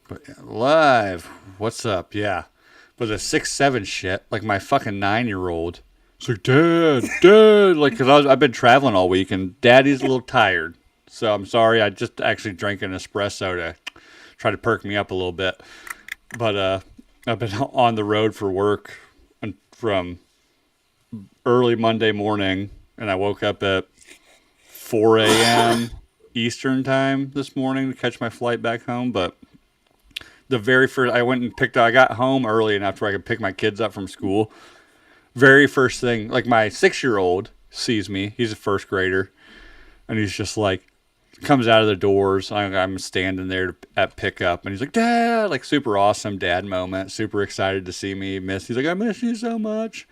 But live. What's up? Yeah. But the 6'7" shit, like my fucking 9-year-old. It's like, Dad. Like, because I've been traveling all week and Daddy's a little tired. So I'm sorry. I just actually drank an espresso to try to perk me up a little bit. But I've been on the road for work from early Monday morning, and I woke up at 4 a.m. Eastern time this morning to catch my flight back home. But the very first, I got home early enough where I could pick my kids up from school. Very first thing, like my 6-year-old sees me. He's a first grader, and he's just like, comes out of the doors. I'm standing there at pickup, and he's like, Dad, like super awesome dad moment. Super excited to see me. He's like, I miss you so much.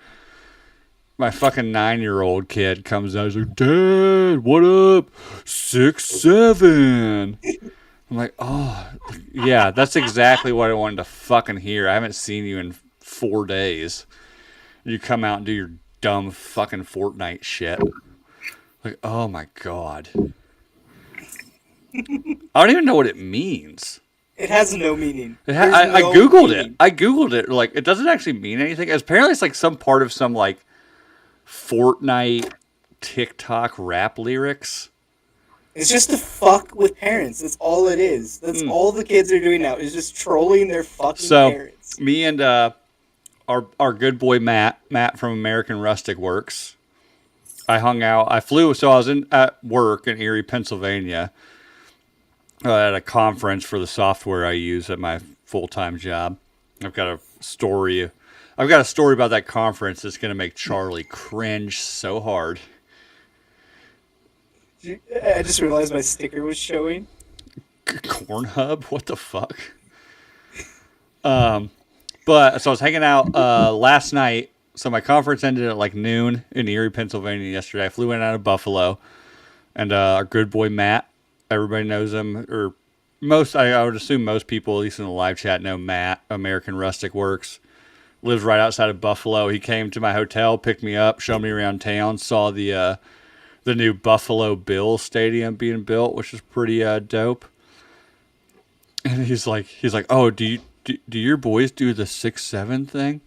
My fucking 9-year-old kid comes out. He's like, Dad, what up? 6'7". I'm like, oh, yeah, that's exactly what I wanted to fucking hear. I haven't seen you in 4 days. You come out and do your dumb fucking Fortnite shit. Like, oh my God. I don't even know what it means. It has no meaning. I Googled it. I Googled it. Like, it doesn't actually mean anything. Apparently, it's like some part of some, like, Fortnite TikTok rap lyrics. It's just to fuck with parents. That's all it is. That's all the kids are doing now is just trolling their fucking parents. Me and our good boy Matt from American Rustic Works, I hung out. I flew, so I was at work in Erie, Pennsylvania, at a conference for the software I use at my full-time job. I've got a story about that conference that's going to make Charlie cringe so hard. I just realized my sticker was showing. Cornhub? What the fuck? But so I was hanging out last night. So my conference ended at like noon in Erie, Pennsylvania yesterday. I flew in out of Buffalo, and our good boy Matt, everybody knows him, or I would assume most people, at least in the live chat, know Matt. American Rustic Works, lives right outside of Buffalo. He came to my hotel, picked me up, showed me around town, saw the new Buffalo Bills stadium being built, which is pretty dope. And he's like, oh, do your boys do the 6'7" thing?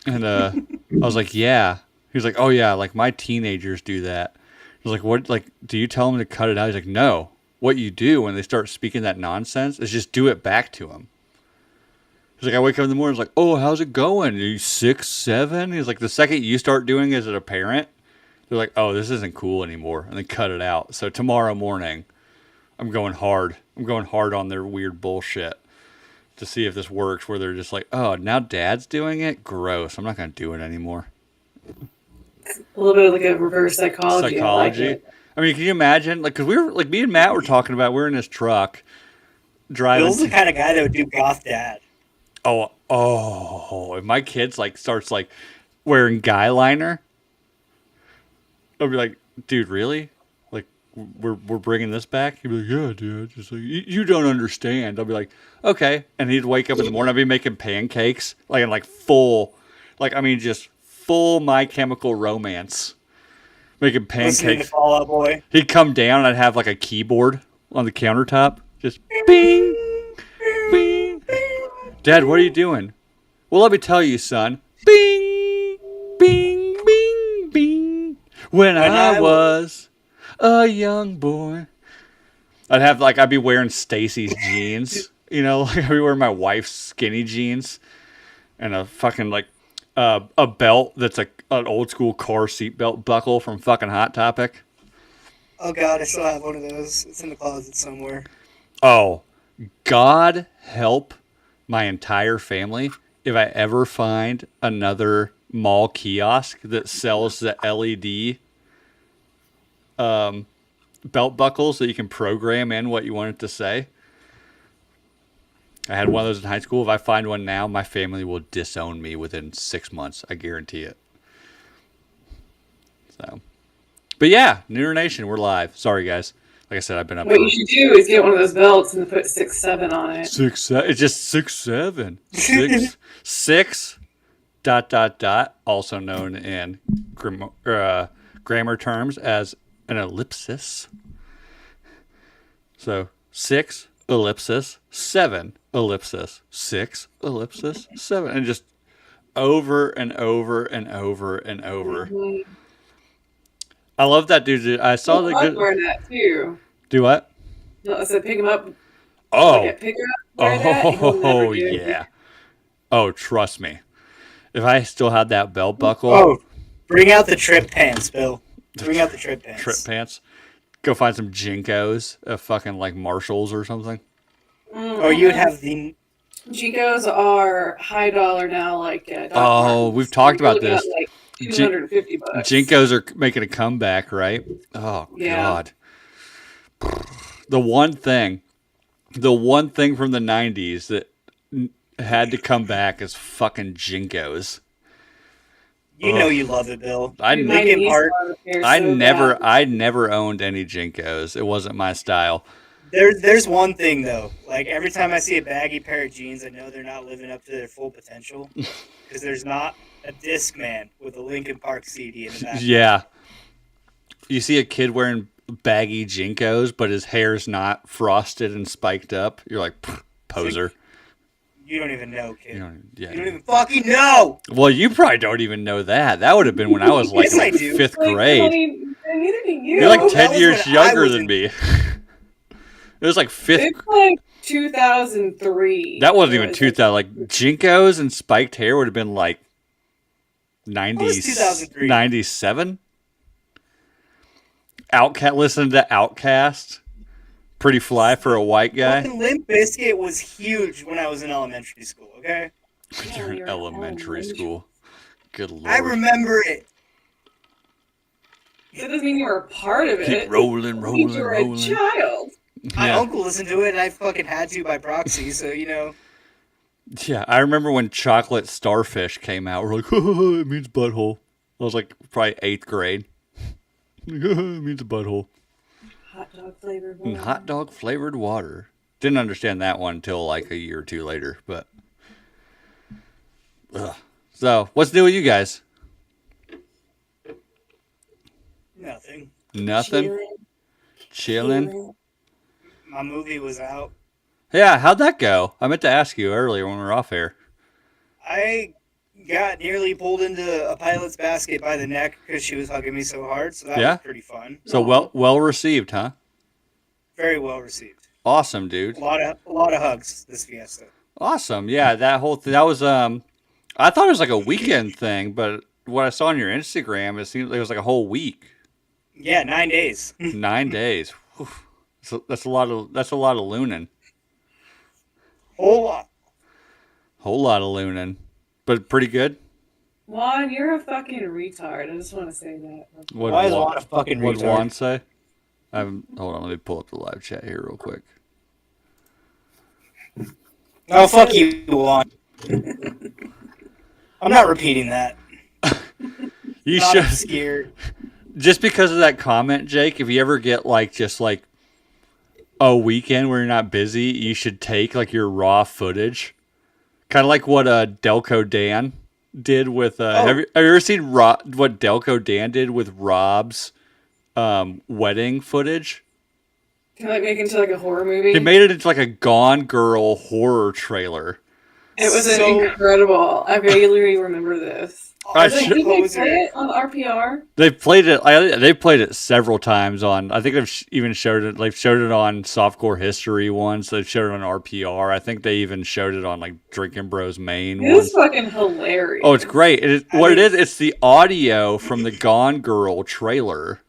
And I was like, yeah. He's like, oh yeah, like my teenagers do that. I was like, what? Like, do you tell them to cut it out? He's like, no. What you do when they start speaking that nonsense is just do it back to them. He's like, I wake up in the morning, I was like, oh, how's it going? Are you 6'7"? He's like, the second you start doing it as a parent, they're like, oh, this isn't cool anymore, and they cut it out. So tomorrow morning, I'm going hard. I'm going hard on their weird bullshit to see if this works, where they're just like, oh, now Dad's doing it? Gross. I'm not going to do it anymore. A little bit of like a reverse psychology. Psychology. I mean, can you imagine? Like, because we were, like, me and Matt were talking about, we're in this truck driving. Bill's the kind of guy that would do goth dad. Oh, if my kids, like, starts, like, wearing guy liner, I'll be like, dude, really? Like, we're bringing this back? He'd be like, yeah, dude. Just like, you don't understand. I'll be like, okay. And he'd wake up in the morning. I'd be making pancakes, like, in, like, full, like, I mean, just full My Chemical Romance. Making pancakes. Fall Out Boy. He'd come down and I'd have, like, a keyboard on the countertop. Just bing, bing. Dad, what are you doing? Well, let me tell you, son. Bing, bing, bing, bing. When I was a young boy. I'd be wearing Stacy's jeans. You know, like I'd be wearing my wife's skinny jeans. And a fucking, like, a belt that's an old school car seat belt buckle from fucking Hot Topic. Oh, God, I still have one of those. It's in the closet somewhere. Oh, God help my entire family if I ever find another mall kiosk that sells the LED belt buckles that you can program in what you want it to say. I had one of those in high school. If I find one now, my family will disown me within 6 months. I guarantee it. So, but yeah, Nooner Nation, we're live. Sorry, guys. Like I said, I've been up. What you should do is get one of those belts and put 6'7" on it. 6'7". It's just 6'7". Six. ... Also known in grammar terms as an ellipsis. So 6 ellipsis 7 ellipsis 6 ellipsis 7, and just over and over and over and over. Mm-hmm. I love that dude. I saw the good. Wear that too. Do what? No, I said pick him up. Oh, Like pick her up. Wear that, and he'll never do it. yeah. Oh, trust me. If I still had that belt buckle, Oh, bring out the trip pants, Bill. Bring out the trip pants. trip pants, go find some Jinkos, fucking like Marshalls or something. Or you'd have the. Jinkos are high dollar now, like Doc Oh, Martens. we've talked about Really this. got, like $250. Jinkos are making a comeback, right? Oh Yeah. God. The one thing from the 90s that had to come back is fucking Jinkos. You know you love it, Bill. I Dude, my Linkin knees Park. are so bad. I never owned any Jinkos. It wasn't my style. There's one thing though. Like every time I see a baggy pair of jeans, I know they're not living up to their full potential because there's not a Discman with a Linkin Park CD in the back. Yeah. You see a kid wearing baggy Jinkos, but his hair's not frosted and spiked up. You're like, poser. You don't even know, kid. You don't, yeah. You don't even fucking know. Well, you probably don't even know that. That would have been when I was like Yes, I in do. fifth Like, grade. neither do you. You're like that 10 was years when I younger was than in- me. It was like fifth. It's like 2003. That wasn't even It was 2000. Like Jinkos and spiked hair would have been like That was 2003. 97. Outcast. Listen to Outcast. Pretty fly for a white guy. Fucking Limp Bizkit was huge when I was in elementary school. Okay, You're in you're elementary school. Good lord. I remember it. That doesn't mean you were a part of it. Keep rolling, It means rolling, you were rolling. a child. My Yeah. uncle listened to it, and I fucking had to by proxy. So you know, Yeah, I remember when Chocolate Starfish came out. We're like, it means butthole. I was like probably 8th grade. Like, it means a butthole. Hot dog flavored And water. hot dog flavored water. Didn't understand that one until like a year or two later, but. Ugh. So, what's new with you guys? nothing. Nothing? Chilling? My movie was out. Yeah, how'd that go? I meant to ask you earlier when we were off air. I got nearly pulled into a pilot's basket by the neck because she was hugging me so hard. So that Yeah? was pretty fun. So well received, huh? Very well received. Awesome, dude. A lot of hugs this fiesta. Awesome. Yeah, that whole thing. That was I thought it was like a weekend thing, but what I saw on your Instagram, it seemed like it was like a whole week. Yeah, 9 days. 9 days. Whew. So that's a lot of looning. Whole lot. Whole lot of looning. But pretty good. Juan, you're a fucking retard. I just want to say that. What Why is Juan a fucking what retard? Juan say? Hold on, let me pull up the live chat here real quick. Oh, fuck you, Juan. I'm not repeating that. You Not should obscure. just because of that comment, Jake, if you ever get like just like a weekend where you're not busy, you should take like your raw footage. Kind of like what Delco Dan did with have you ever seen what Delco Dan did with Rob's wedding footage? Can I make it into like a horror movie? He made it into like a Gone Girl horror trailer. It was So- incredible. I vaguely remember this. I Did should- they play it on RPR? They played it. They played it several times on. I think they've even showed it. They've showed it on Softcore History once. They've showed it on RPR. I think they even showed it on like Drinking Bros Main It once. was fucking hilarious. Oh, it's great. It is, what it is, it's the audio from the Gone Girl trailer.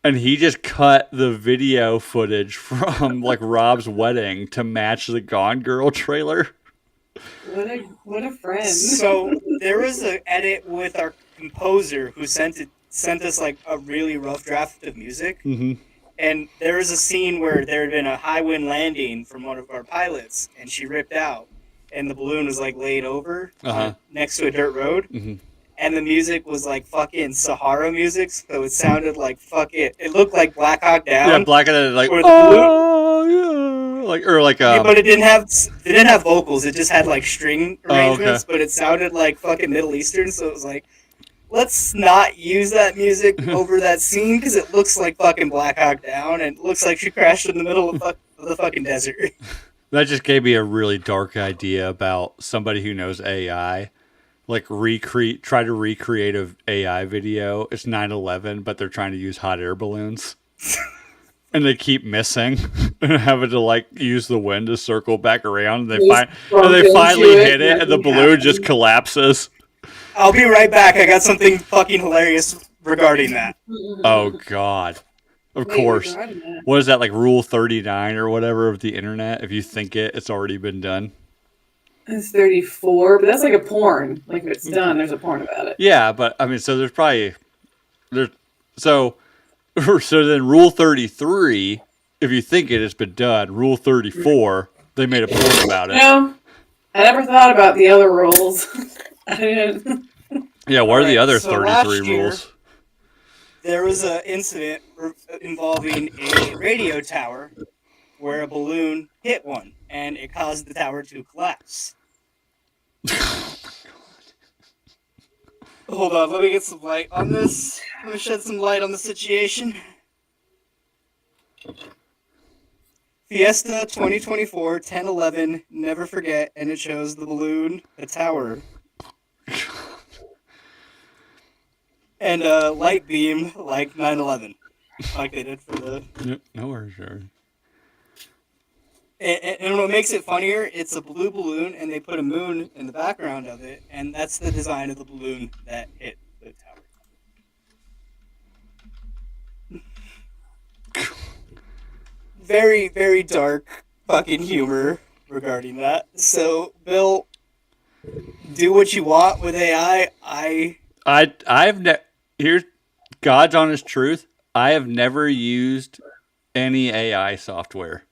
And he just cut the video footage from like Rob's wedding to match the Gone Girl trailer. What a friend. So there was an edit with our composer who sent us like a really rough draft of music. Mm-hmm. And there was a scene where there had been a high wind landing from one of our pilots, and she ripped out, and the balloon was like laid over next to a dirt road. Mm-hmm. And the music was like fucking Sahara music, so it sounded like it looked like Black Hawk Down. Yeah, Black and Dead, like Or the oh yeah, like or like Yeah, but it didn't have vocals. It just had like string arrangements, okay. but it sounded like fucking Middle Eastern. So it was like, let's not use that music over that scene because it looks like fucking Black Hawk Down, and it looks like she crashed in the middle of of the fucking desert. That just gave me a really dark idea about somebody who knows AI. Like try to recreate a AI video. It's 9/11, but they're trying to use hot air balloons. And they keep missing and having to like use the wind to circle back around. And they finally hit it, and the balloon just collapses. I'll be right back. I got something fucking hilarious regarding that. Oh God! Of course. What is that, like Rule 39 or whatever of the internet? If you think it's already been done. It's 34, but that's like a porn. Like if it's done, there's a porn about it. Yeah, but I mean, so so then Rule 33, if you think it has been done, Rule 34, they made a porn about it. I never thought about the other rules. I didn't. Yeah, what are the other 33 year, rules? There was an incident involving a radio tower where a balloon hit one, and it caused the tower to collapse. Hold on, let me get some light on this. Let me shed some light on the situation. Fiesta 2024 10/11, never forget, and it shows the balloon, the tower, and a light beam like 9/11, like they did for the. Yep, no worries, sure. And what makes it funnier, it's a blue balloon, and they put a moon in the background of it, and that's the design of the balloon that hit the tower. Very, very dark fucking humor regarding that. So, Bill, do what you want with AI. Here's God's honest truth. I have never used any AI software.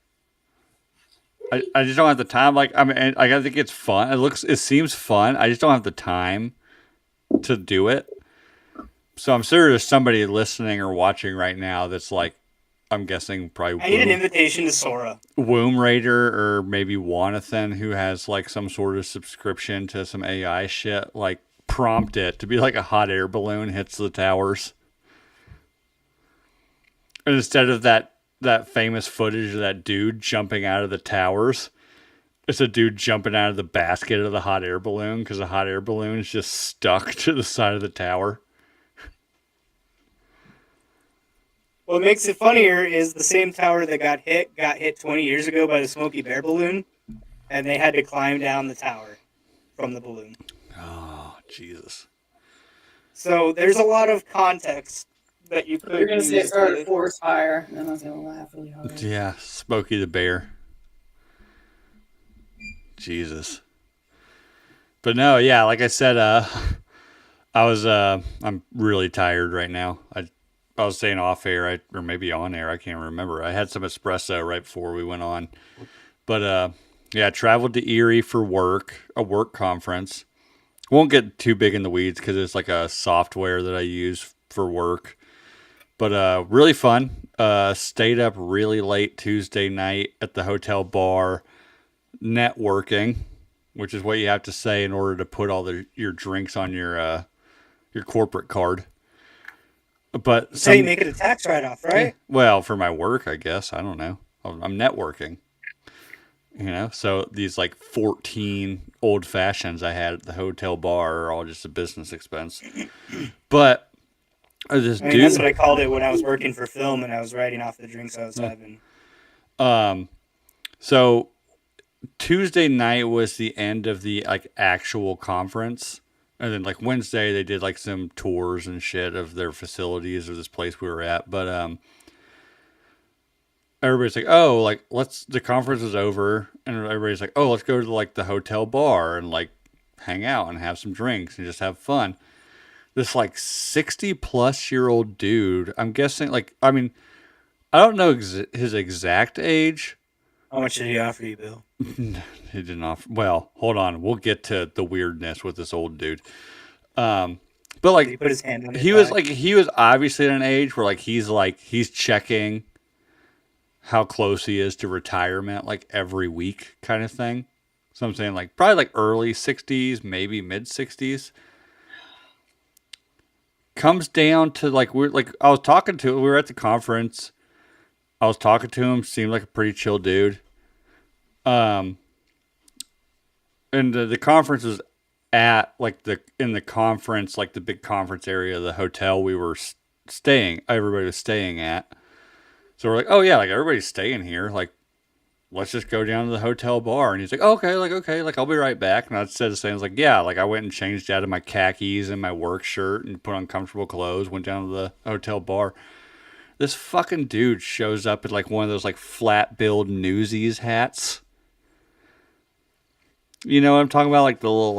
I just don't have the time. Like, I mean, I think it's fun. It seems fun. I just don't have the time to do it. So I'm sure there's somebody listening or watching right now that's like, I'm guessing probably. I need an invitation to Sora. Womb Raider or maybe Wanathan, who has like some sort of subscription to some AI shit. Like, prompt it to be like a hot air balloon hits the towers, and instead of that famous footage of that dude jumping out of the towers, it's a dude jumping out of the basket of the hot air balloon because the hot air balloon is just stuck to the side of the tower. What makes it funnier is the same tower that got hit 20 years ago by the Smokey Bear balloon, and they had to climb down the tower from the balloon. Oh, Jesus. So there's a lot of context that you could. You're going to say it started a forest fire, and then I was going to laugh really hard. Yeah, Smokey the Bear. Jesus. But no, yeah, like I said, I'm really tired right now. I was saying off air, or maybe on air, I can't remember. I had some espresso right before we went on. But yeah, I traveled to Erie for a work conference. Won't get too big in the weeds because it's like a software that I use for work. But really fun. Stayed up really late Tuesday night at the hotel bar, networking, which is what you have to say in order to put all your drinks on your corporate card. But that's how you make it a tax write-off, right? Well, for my work, I guess. I don't know. I'm networking. So these like 14 old fashions I had at the hotel bar are all just a business expense. But this dude, that's what I called it when I was working for film and I was writing off the drinks I was having. So Tuesday night was the end of the like actual conference. And then like Wednesday they did like some tours and shit of their facilities or this place we were at. But everybody's like, oh, like the conference is over, and everybody's like, oh, let's go to like the hotel bar and like hang out and have some drinks and just have fun. This like 60-plus-year-old dude, I'm guessing, like, I mean, I don't know his exact age. How much did he offer you, Bill? He didn't offer. Well, hold on. We'll get to the weirdness with this old dude. But like, did he put his hand on he was obviously at an age where he's checking how close he is to retirement like every week kind of thing. So I'm saying like probably like early 60s, maybe mid 60s. Comes down to like I was talking to, we were at the conference. I was talking to him, seemed like a pretty chill dude. Um, and the conference was at like in the conference, like the big conference area of the hotel we were staying. Everybody was staying at. So we're like, oh yeah, like everybody's staying here. Like, let's just go down to the hotel bar. And he's like, oh, okay, like I'll be right back. And I said the same. I was like, yeah, like I went and changed out of my khakis and my work shirt and put on comfortable clothes. Went down to the hotel bar. This fucking dude shows up in like one of those like flat billed Newsies hats. You know what I'm talking about? Like the little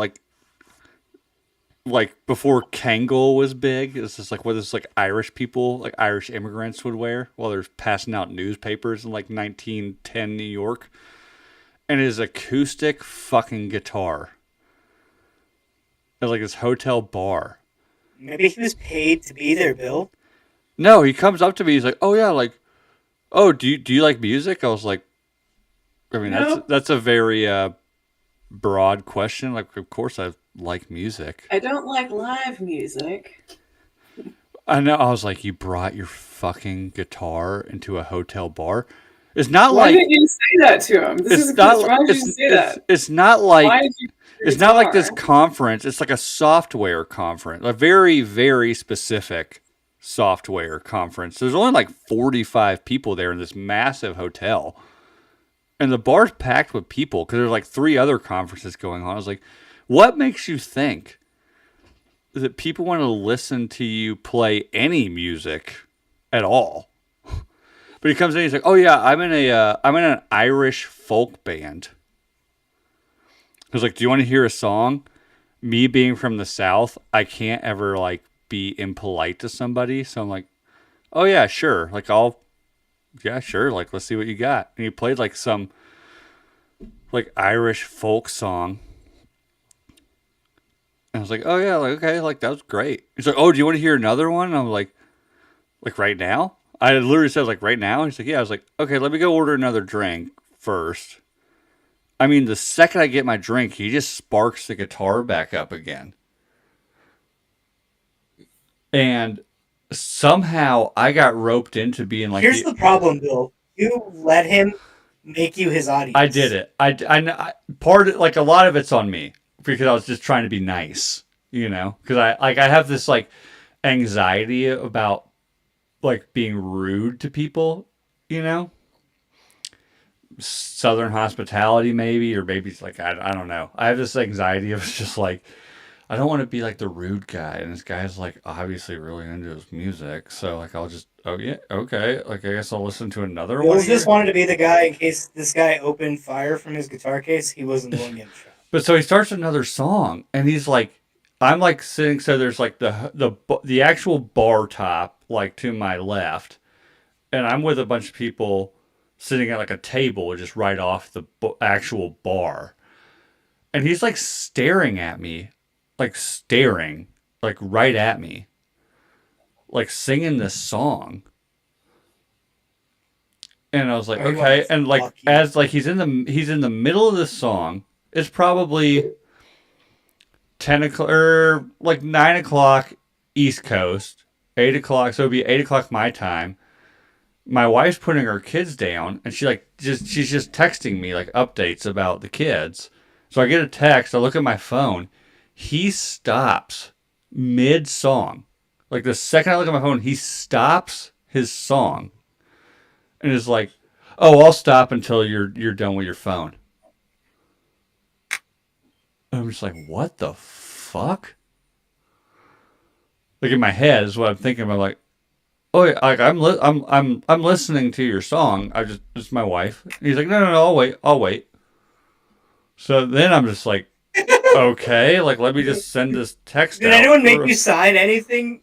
like before Kangol was big. It's just like what this like Irish people, like Irish immigrants would wear while they're passing out newspapers in like 1910 New York. And his acoustic fucking guitar. It's like his hotel bar. Maybe he was paid to be there, Bill. No, he comes up to me. He's like, "Oh yeah, like, oh do you like music?" I was like, I mean No. that's a very broad question. Like, of course I like music. I don't like live music. I know. I was like, you brought your fucking guitar into a hotel bar. It's not Why like didn't you say that to him? This is it's not. why did you say that? It's not Why like did you your it's not like this guitar? conference. It's like a software conference, a very very specific software conference. There's only like 45 people there in this massive hotel, and the bar's packed with people because there's like 3 other conferences going on. I was like, what makes you think that people want to listen to you play any music at all? But he comes in, he's like, "Oh yeah, I'm in an Irish folk band." I was like, "Do you want to hear a song?" Me being from the South, I can't ever like be impolite to somebody, so I'm like, "Oh yeah, sure." Like yeah, sure. Like let's see what you got. And he played like some like Irish folk song. And I was like, "Oh yeah, like okay, like that was great." He's like, "Oh, do you want to hear another one?" And I'm like right now? I literally said like right now. He's like, "Yeah." I was like, "Okay, let me go order another drink first." I mean, the second I get my drink, he just sparks the guitar back up again. And somehow I got roped into being like Here's the problem, Bill. You let him make you his audience. I did it. I part of, like a lot of it's on me because I was just trying to be nice, you know, because I have this like anxiety about like being rude to people, you know, Southern hospitality maybe, or maybe it's like I don't know. I have this anxiety of just like I don't want to be like the rude guy, and this guy's like obviously really into his music, so like I'll just oh yeah okay, like I guess I'll listen to another Bill one just here. wanted to be the guy in case this guy opened fire from his guitar case. He wasn't going to get shot. But so he starts another song, and he's like, I'm like sitting. So there's like the actual bar top like to my left, and I'm with a bunch of people sitting at like a table just right off the actual bar, and he's like staring at me, like staring like right at me, like singing this song. And I was like, Oh, he okay, wanted to and like fuck you. as like he's in the middle of the song. It's probably 10 o'clock or like 9 o'clock East Coast, 8 o'clock. So it'd be 8 o'clock my time. My wife's putting her kids down, and she's just texting me like updates about the kids. So I get a text. I look at my phone. He stops mid song. Like the second I look at my phone, he stops his song and is like, "Oh, I'll stop until you're done with your phone." I'm just like, "What the fuck?" Like in my head is what I'm thinking about. Like, oh, yeah, like I'm listening to your song. It's my wife. And he's like, no, I'll wait. So then I'm just like, okay, like let me just send this text Did out. anyone make you sign anything?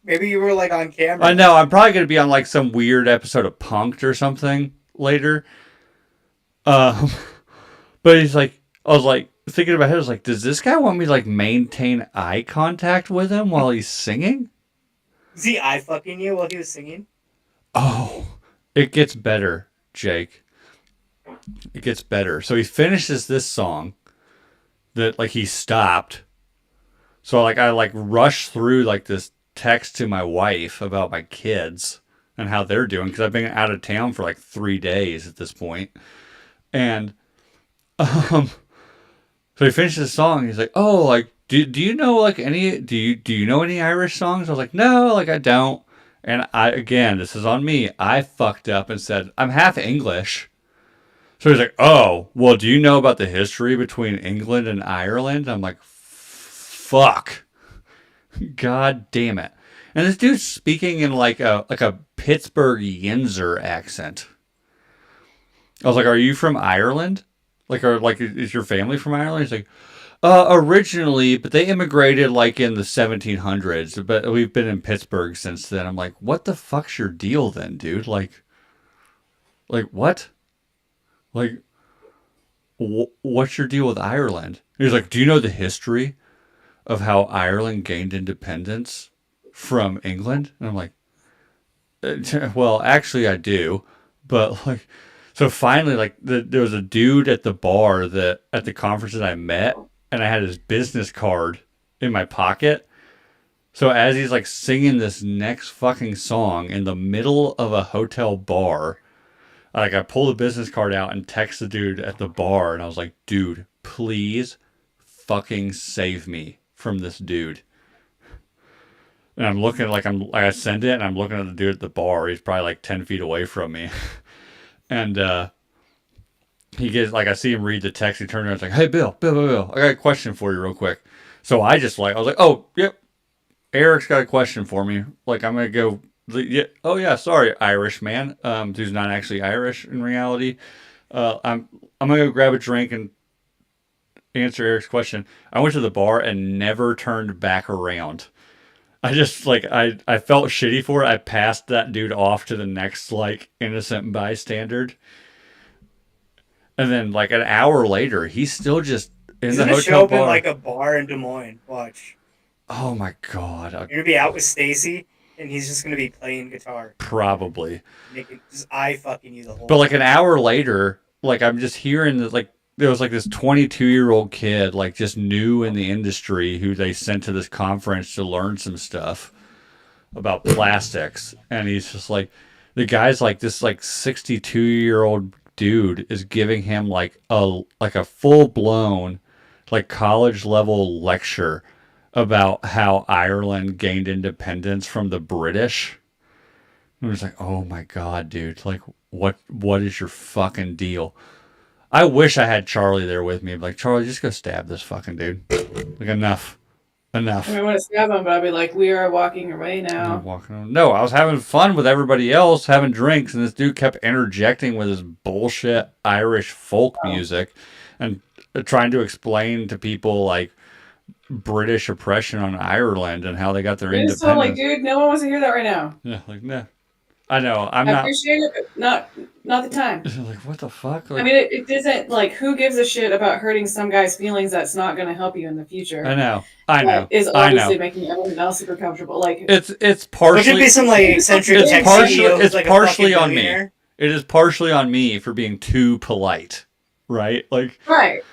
Maybe you were like on camera. I know I'm probably gonna be on like some weird episode of Punked or something later. Um, but he's like, I was like thinking about it. I was like, does this guy want me to like maintain eye contact with him while he's singing? Was he eye fucking you while he was singing? Oh, it gets better, Jake. It gets better. So he finishes this song that like he stopped. So like I like rush through like this text to my wife about my kids. and how they're doing because I've been out of town for like 3 days at this point. And so he finishes the song. He's like, "Oh, like do you know like any do you know any Irish songs?" I was like, "No, like I don't." And I again, this is on me. I fucked up and said, "I'm half English." So he's like, "Oh, well, do you know about the history between England and Ireland?" I'm like, "Fuck, god damn it!" And this dude's speaking in like a Pittsburgh Yinzer accent. I was like, "Are you from Ireland? Is your family from Ireland?" He's like, originally, but they immigrated like in the 1700s. But we've been in Pittsburgh since then." I'm like, "What the fuck's your deal then, dude? Like what? Like, what's your deal with Ireland?" He's like, "Do you know the history of how Ireland gained independence from England?" And I'm like, "Well, actually, I do, but like." So finally, like there was a dude at the bar that at the conference that I met, and I had his business card in my pocket. So as he's like singing this next fucking song in the middle of a hotel bar, like I pull the business card out and text the dude at the bar, and I was like, "Dude, please fucking save me from this dude." And I'm looking I send it, and I'm looking at the dude at the bar. He's probably like 10 feet away from me, and he gets like I see him read the text. He turns around and is like, "Hey, Bill, I got a question for you real quick." So I was like, "Oh, yep, Eric's got a question for me. Like I'm gonna go." Yeah, oh yeah, sorry, Irish man. Who's not actually Irish in reality. I'm gonna go grab a drink and answer Eric's question. I went to the bar and never turned back around. I just like I felt shitty for it. I passed that dude off to the next like innocent bystander. And then like an hour later, he's still just in He's the gonna hotel show up in bar. like a bar in Des Moines. Watch. Oh my god. You're gonna be out with Stacy, and he's just gonna be playing guitar, Probably. making just eye fucking you the whole. But like time. an hour later, like I'm just hearing that like there was like this 22-year-old kid like just new in the industry who they sent to this conference to learn some stuff about plastics, and he's just like the guy's like this like 62-year-old dude is giving him like a full blown like college level lecture about how Ireland gained independence from the British. And it was like, "Oh my god, dude! Like, what is your fucking deal?" I wish I had Charlie there with me. Like, "Charlie, just go stab this fucking dude. Like, enough. I mean, I want to stab him, but I'd be like, "We are walking away now." Walking on. No, I was having fun with everybody else, having drinks, and this dude kept interjecting with his bullshit Irish folk music and trying to explain to people like British oppression on Ireland and how they got their I just told him, like, independence. dude, no one wants to hear that right now. Yeah, like, nah. I know. I'm I not. appreciate it, but not the time. Like, what the fuck? I Like, mean, it doesn't like who gives a shit about hurting some guy's feelings that's not going to help you in the future. I know. I know. Is I obviously know. making everyone else super comfortable. Like It's There should partially be some like eccentric It's tech partially- CEO who's it's like a partially fucking on me. billionaire. it is partially on me for being too polite, right? Like, right.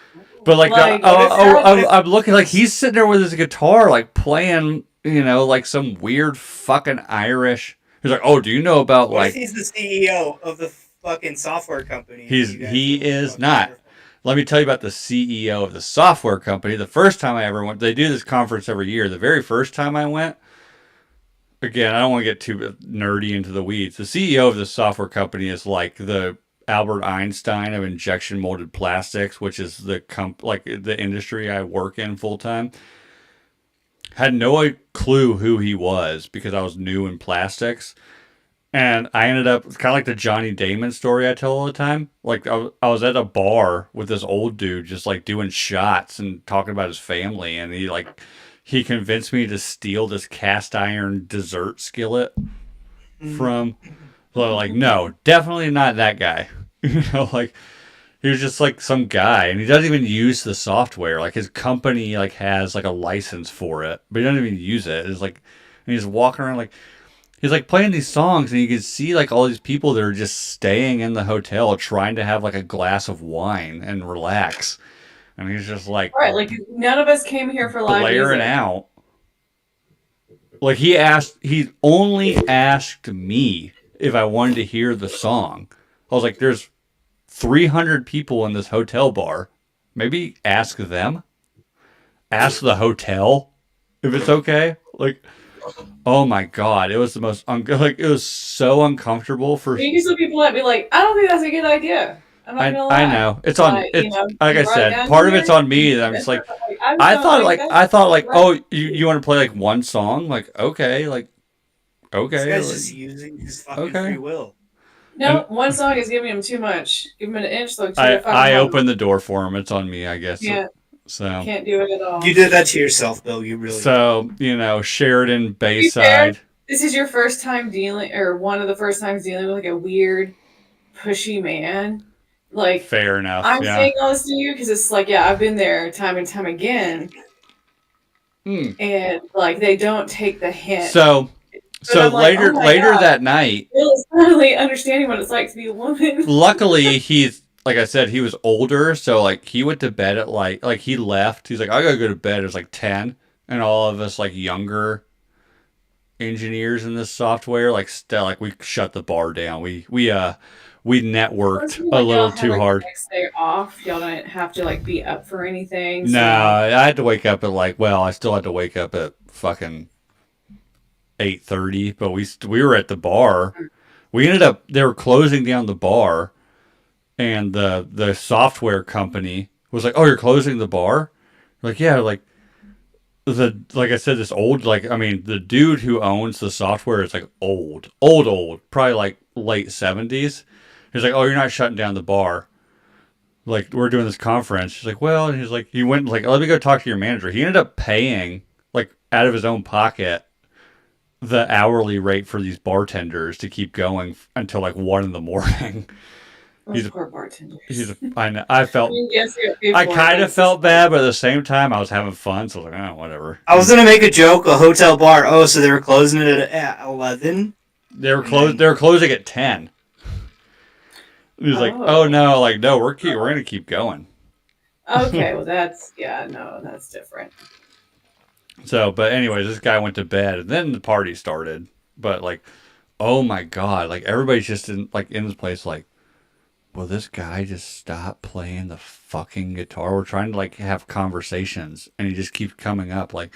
but like, Like, I'm looking like he's sitting there with his guitar, like playing, like some weird fucking Irish. He's like, "Oh, do you know about What like?" if he's the CEO of the fucking software company? He You guys is fucking not. wonderful. Let me tell you about the CEO of the software company. The first time I ever went, they do this conference every year. The very first time I went, again, I don't want to get too nerdy into the weeds. The CEO of the software company is like the Albert Einstein of injection molded plastics, which is the industry I work in full time. Had no clue who he was because I was new in plastics. And I ended up kind of like the Johnny Damon story I tell all the time. Like I was at a bar with this old dude just like doing shots and talking about his family, and he convinced me to steal this cast iron dessert skillet from. So like, no, definitely not that guy. Like he was just like some guy, and he doesn't even use the software. Like his company like has like a license for it, but he doesn't even use it. It's like, and he's walking around like. He's like playing these songs, and you can see like all these people that are just staying in the hotel trying to have like a glass of wine and relax. And he's just like Right. Like none of us came here for live blaring music. out. Like he only asked me if I wanted to hear the song. I was like, there's 300 people in this hotel bar. Maybe ask them. Ask the hotel if it's okay. Like, oh my god, it was the most like it was so uncomfortable for. Maybe some people might be like, I don't think that's a good idea. I'm not gonna lie. I know it's on. But, It's you like I brought it said, down part of here, it's on me. That I'm just like, I I don't thought think like that's I thought like, right. oh, you want to play like one song? Like okay, like This okay, guy's like, just using his fucking okay. free will. No, And one song is giving him too much. Give him an inch, look to I the fucking I home. opened the door for him. It's on me, I guess. Can't So can't do it at all. You did that to yourself, Bill. You really. so you know, Sheridan To be fair, Bayside. this is your first time dealing, or one of the first times dealing with like a weird, pushy man. Like, Fair enough. I'm Yeah. saying all this to you because it's like, yeah, I've been there time and time again, Hmm. and like they don't take the hint. So I'm like, later oh my later God. that night, Bill is finally understanding what it's like to be a woman. luckily he's like I said, he was older, so like he went to bed at like he left. He's like, I gotta go to bed. It was like 10, and all of us like younger engineers in this software like still like we shut the bar down. We networked a little too hard. Next day off, y'all didn't have to like be up for anything. No, So I had to wake up at like I still had to wake up at fucking 8:30, but we were at the bar. We ended up they were closing down the bar, and the software company was like, "Oh, you're closing the bar?" Like, yeah, like like I said, this old like I mean the dude who owns the software is like old, probably like late 70s. He's like, "Oh, you're not shutting down the bar. Like we're doing this conference." She's like, "Well," and he's like, he went like, "Let me go talk to your manager." He ended up paying like out of his own pocket the hourly rate for these bartenders to keep going until like 1 in the morning. those He's a, poor bartenders. I know. I felt Yes, you got paid I for it, kind but of it's felt just- bad, but at the same time, I was having fun. So I was like, oh, whatever. I was gonna make a joke, a hotel bar. Oh, so they were closing it at 11. They were closed. They were closing at 10. He was like, "Oh no, like no, we're gonna keep going." Okay, well that's that's different. So, but anyways, this guy went to bed, and then the party started. But like, oh my god, like everybody's just in this place, like, will this guy just stop playing the fucking guitar? We're trying to like have conversations, and he just keeps coming up, like,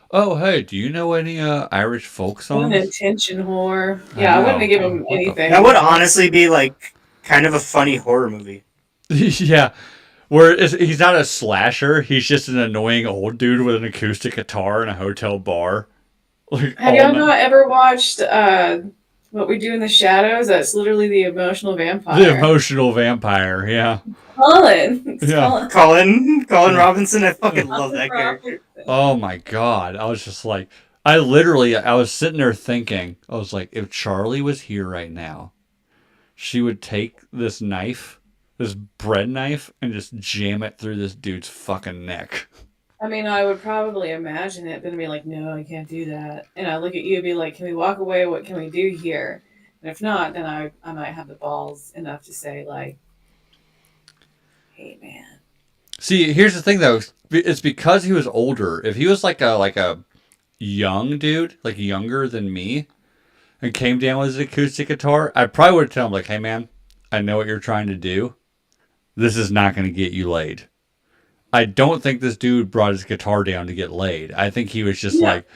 oh hey, do you know any Irish folk What an songs? attention whore. I Yeah, I know. wouldn't have given him What the anything. That would honestly be like kind of a funny horror movie. Yeah. He's not a slasher. He's just an annoying old dude with an acoustic guitar in a hotel bar. Like, Have y'all not ever watched What We Do in the Shadows? That's literally the emotional vampire. the emotional vampire? Yeah. Colin. It's Yeah. Colin. Colin Robinson. I fucking love that character. Robinson. Oh my god. I was just like, I was sitting there thinking, I was like, if Charlie was here right now, she would take this knife, this bread knife, and just jam it through this dude's fucking neck. I mean, I would probably imagine it, but I'd be like, no, I can't do that. And I look at you and be like, can we walk away? What can we do here? And if not, then I might have the balls enough to say, like, hey, man. See, here's the thing though. It's because he was older. If he was like a young dude, like younger than me, and came down with his acoustic guitar, I probably would tell him like, "Hey man, I know what you're trying to do. This is not going to get you laid." I don't think this dude brought his guitar down to get laid. I think he was just Yeah. like,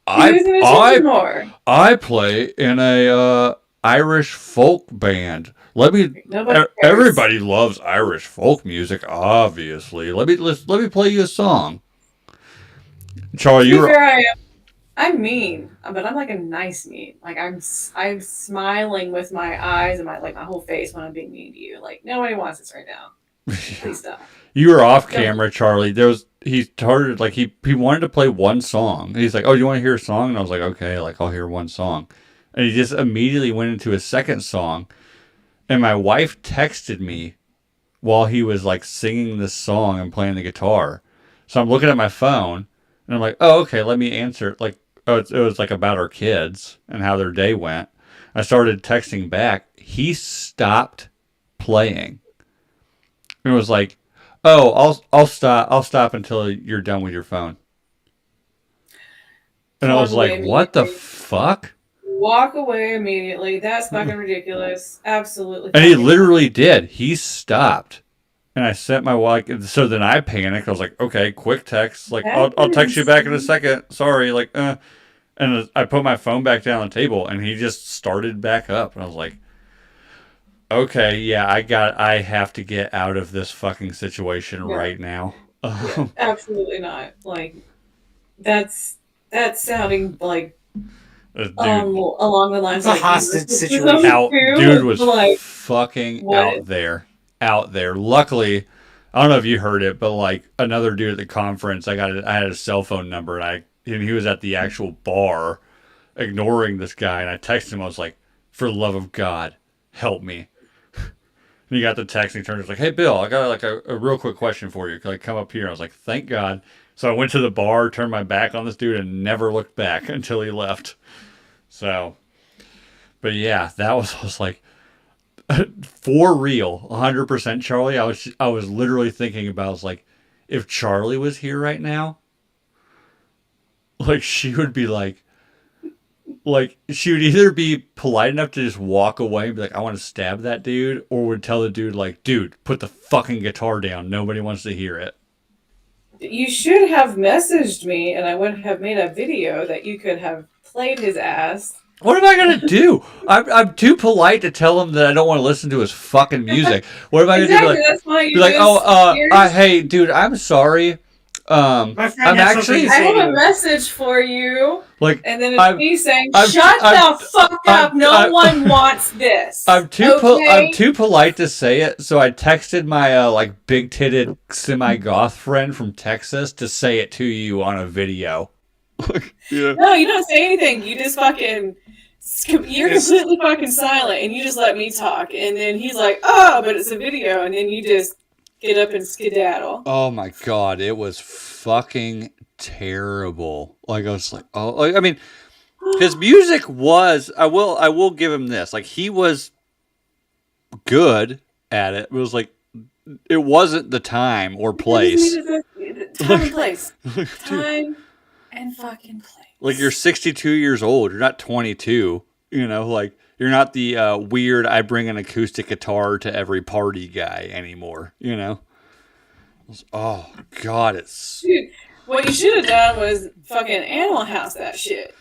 He was an attention whore. I play in a Irish folk band. Let Nobody cares. everybody loves Irish folk music, obviously. Let me play you a song. Charlie, To you be were fair, I'm mean, but I'm like a nice mean. Like I'm smiling with my eyes and my whole face when I'm being mean to you. Like nobody wants this right now. Please stop. you were off camera, Charlie. He started like he wanted to play one song. He's like, "Oh, you want to hear a song?" And I was like, "Okay, like I'll hear one song." And he just immediately went into his second song. And my wife texted me while he was like singing this song and playing the guitar. So I'm looking at my phone and I'm like, "Oh, okay, let me answer." Like, oh, it was like about our kids and how their day went. I started texting back. He stopped playing. It was like, "Oh, I'll stop until you're done with your phone." And I was like, "What the fuck?" walk away immediately. That's fucking ridiculous. Absolutely. And he fucking- literally did. He stopped. And I sent my wife. So then I panicked. I was like, okay, quick text. Like, I'll text you back in a second. Sorry. Like, And I put my phone back down on the table, and he just started back up. And I was like, okay, yeah, I have to get out of this fucking situation right now. Yeah, absolutely not. Like, that's sounding like Dude, along the lines It's a of hostage situation. dude was like, fucking what? out there. Luckily, I don't know if you heard it, but like another dude at the conference, I had a cell phone number, and he was at the actual bar, ignoring this guy, and I texted him. I was like, "For the love of God, help me." And he got the text, and he turned. He was like, "Hey, Bill, I got like a real quick question for you. Can I come up here?" I was like, "Thank God." So I went to the bar, turned my back on this dude, and never looked back until he left. So, but yeah, I was like, for real, 100% Charlie. I was literally thinking about, I was like, if Charlie was here right now, like she would be like she would either be polite enough to just walk away and be like, I want to stab that dude, or would tell the dude like, dude, put the fucking guitar down. Nobody wants to hear it. You should have messaged me, and I would have made a video that you could have played his ass. What am I gonna do? I'm too polite to tell him that I don't want to listen to his fucking music. What am I gonna Exactly, do? that's why you Be like, just- hey, dude, I'm sorry. My friend I'm has actually something to I say have to a you. message for you, like, and then it's I'm- me saying, I'm- "Shut the fuck up! No I'm- one wants this." I'm too okay? I'm too polite to say it, so I texted my like big titted semi goth friend from Texas to say it to you on a video. Yeah. No, you don't say anything. You just fucking. You're completely fucking silent, and you just let me talk. And then he's like, "Oh, but it's a video," and then you just get up and skedaddle. Oh my god, it was fucking terrible. Like I was like, oh, like, I mean, his music was. I will give him this. Like he was good at it. It was like it wasn't the time or place. Time and place. Dude, Time and fucking place. like you're 62 years old. You're not 22. You know, like you're not the weird. I bring an acoustic guitar to every party guy anymore. You know. Oh God, it's Dude, what you should have done was fucking Animal House that shit.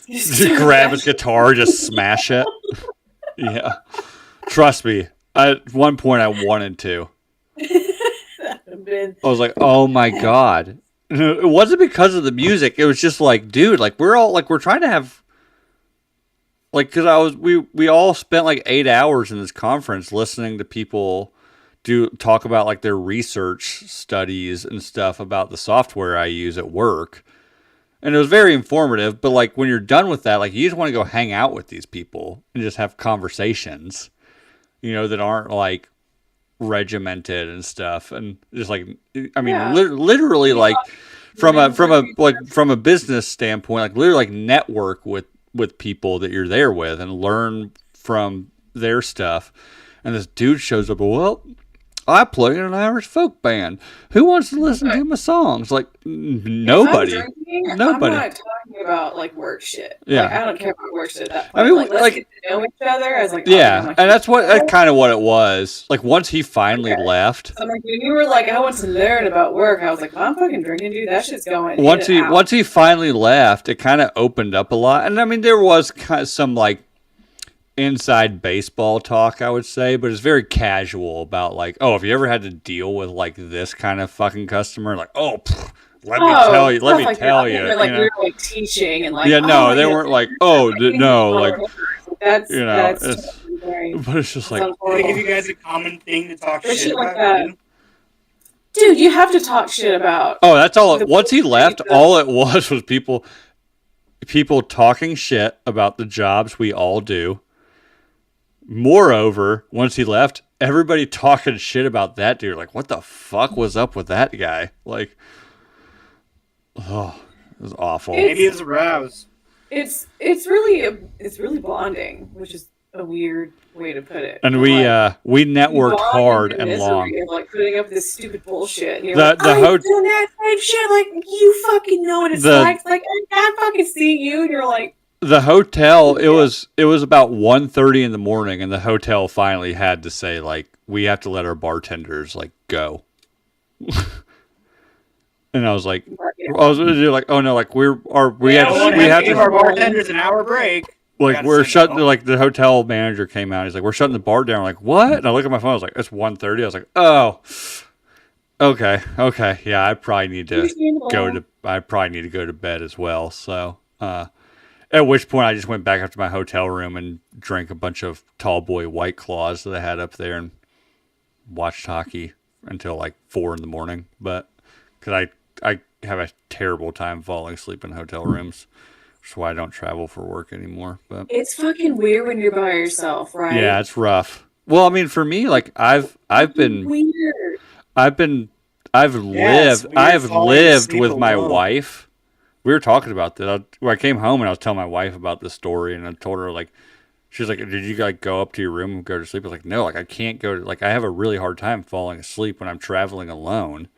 just grab his guitar, just smash it. Yeah, trust me. At one point, I wanted to. That would have been. I was like, oh my God. It wasn't because of the music. It was just like, dude, like we're trying to have, like, because we all spent like 8 hours in this conference listening to people talk about like their research studies and stuff about the software I use at work. And it was very informative, but like when you're done with that, like you just want to go hang out with these people and just have conversations, you know, that aren't like regimented and stuff. And just like, I mean, Yeah. literally like from a business standpoint, like literally like network with people that you're there with and learn from their stuff. And this dude shows up, well, I play in an Irish folk band. Who wants to listen to my songs? Like nobody. If I'm drinking, Nobody. I'm not talking about like work shit. Yeah. Like, I don't care about work shit at that I point. mean, like, let's like- get to know each other. I was like, Yeah, and that's kind of what it was. Like once he finally left, I'm like, when you were like, I want to learn about work, I was like, I'm fucking drinking, dude. That shit's going. once in and out. once he finally left, it kind of opened up a lot. And I mean, there was kind of some like inside baseball talk, I would say, but it's very casual about like, oh, if you ever had to deal with like this kind of fucking customer, like, oh, let me tell you, stuff like that. I think you they're, like, know? we were like teaching and like. Yeah, no, oh, they yeah, weren't like, oh, no, like, that's you know, that's it's- totally very- but it's just like, sounds Did they give horrible. you guys a common thing to talk Or shit shit like about? that. dude? Dude, you have to talk shit about. oh, that's all. The- Once he left, all it was people talking shit about the jobs we all do. Moreover, once he left, everybody talking shit about that dude. Like, what the fuck was up with that guy? Like, oh, it was awful. It's- Maybe he was aroused. It's really bonding, which is a weird way to put it. And But, we like, networked bond hard in the and misery long. of, like putting up this stupid bullshit. And you're The- like, the I'm ho- doing that same shit. Like you fucking know what it's The- like. Like I fucking see you, and you're like, The hotel, it was about 1:30 in the morning, and the hotel finally had to say, like, we have to let our bartenders, like, go. And I was like, they're like, oh no, like we Yeah, had we we have have to give our bartenders an hour break. like Gotta we're send them shutting home. like the hotel manager came out. He's like, we're shutting the bar down. I'm like, what? And I look at my phone. I was like, it's 1:30. I was like, oh, okay, yeah. I probably need to go to bed as well. So, at which point I just went back up to my hotel room and drank a bunch of tall boy White Claws that I had up there and watched hockey until like 4 in the morning. But because I have a terrible time falling asleep in hotel rooms. That's why I don't travel for work anymore. But It's fucking weird when you're by yourself, yeah, right? it's rough. Well, I mean, for me, like Weird. I've been, Yeah, it's I weird have falling lived asleep with my alone. wife. We were talking about that. I came home and I was telling my wife about this story, and I told her like, she's like, "Did you like go up to your room and go to sleep?" I was like, "No, like I can't go to like I have a really hard time falling asleep when I'm traveling alone."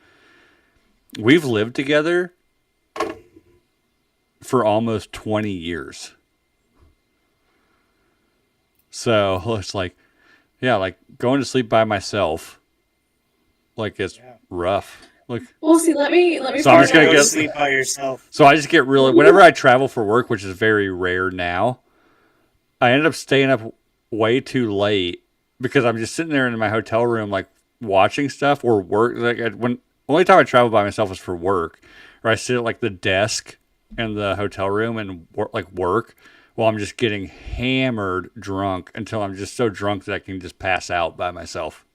We've lived together for almost 20 years. So it's like, yeah, like going to sleep by myself, like it's Yeah. rough. Like, Well, see, let me so I'm Hard just to gonna go to get, sleep by yourself. so I just get really, whenever I travel for work, which is very rare now, I ended up staying up way too late because I'm just sitting there in my hotel room, like watching stuff or work. Like, when, only time I travel by myself is for work, or I sit at like the desk in the hotel room and like work while I'm just getting hammered drunk until I'm just so drunk that I can just pass out by myself.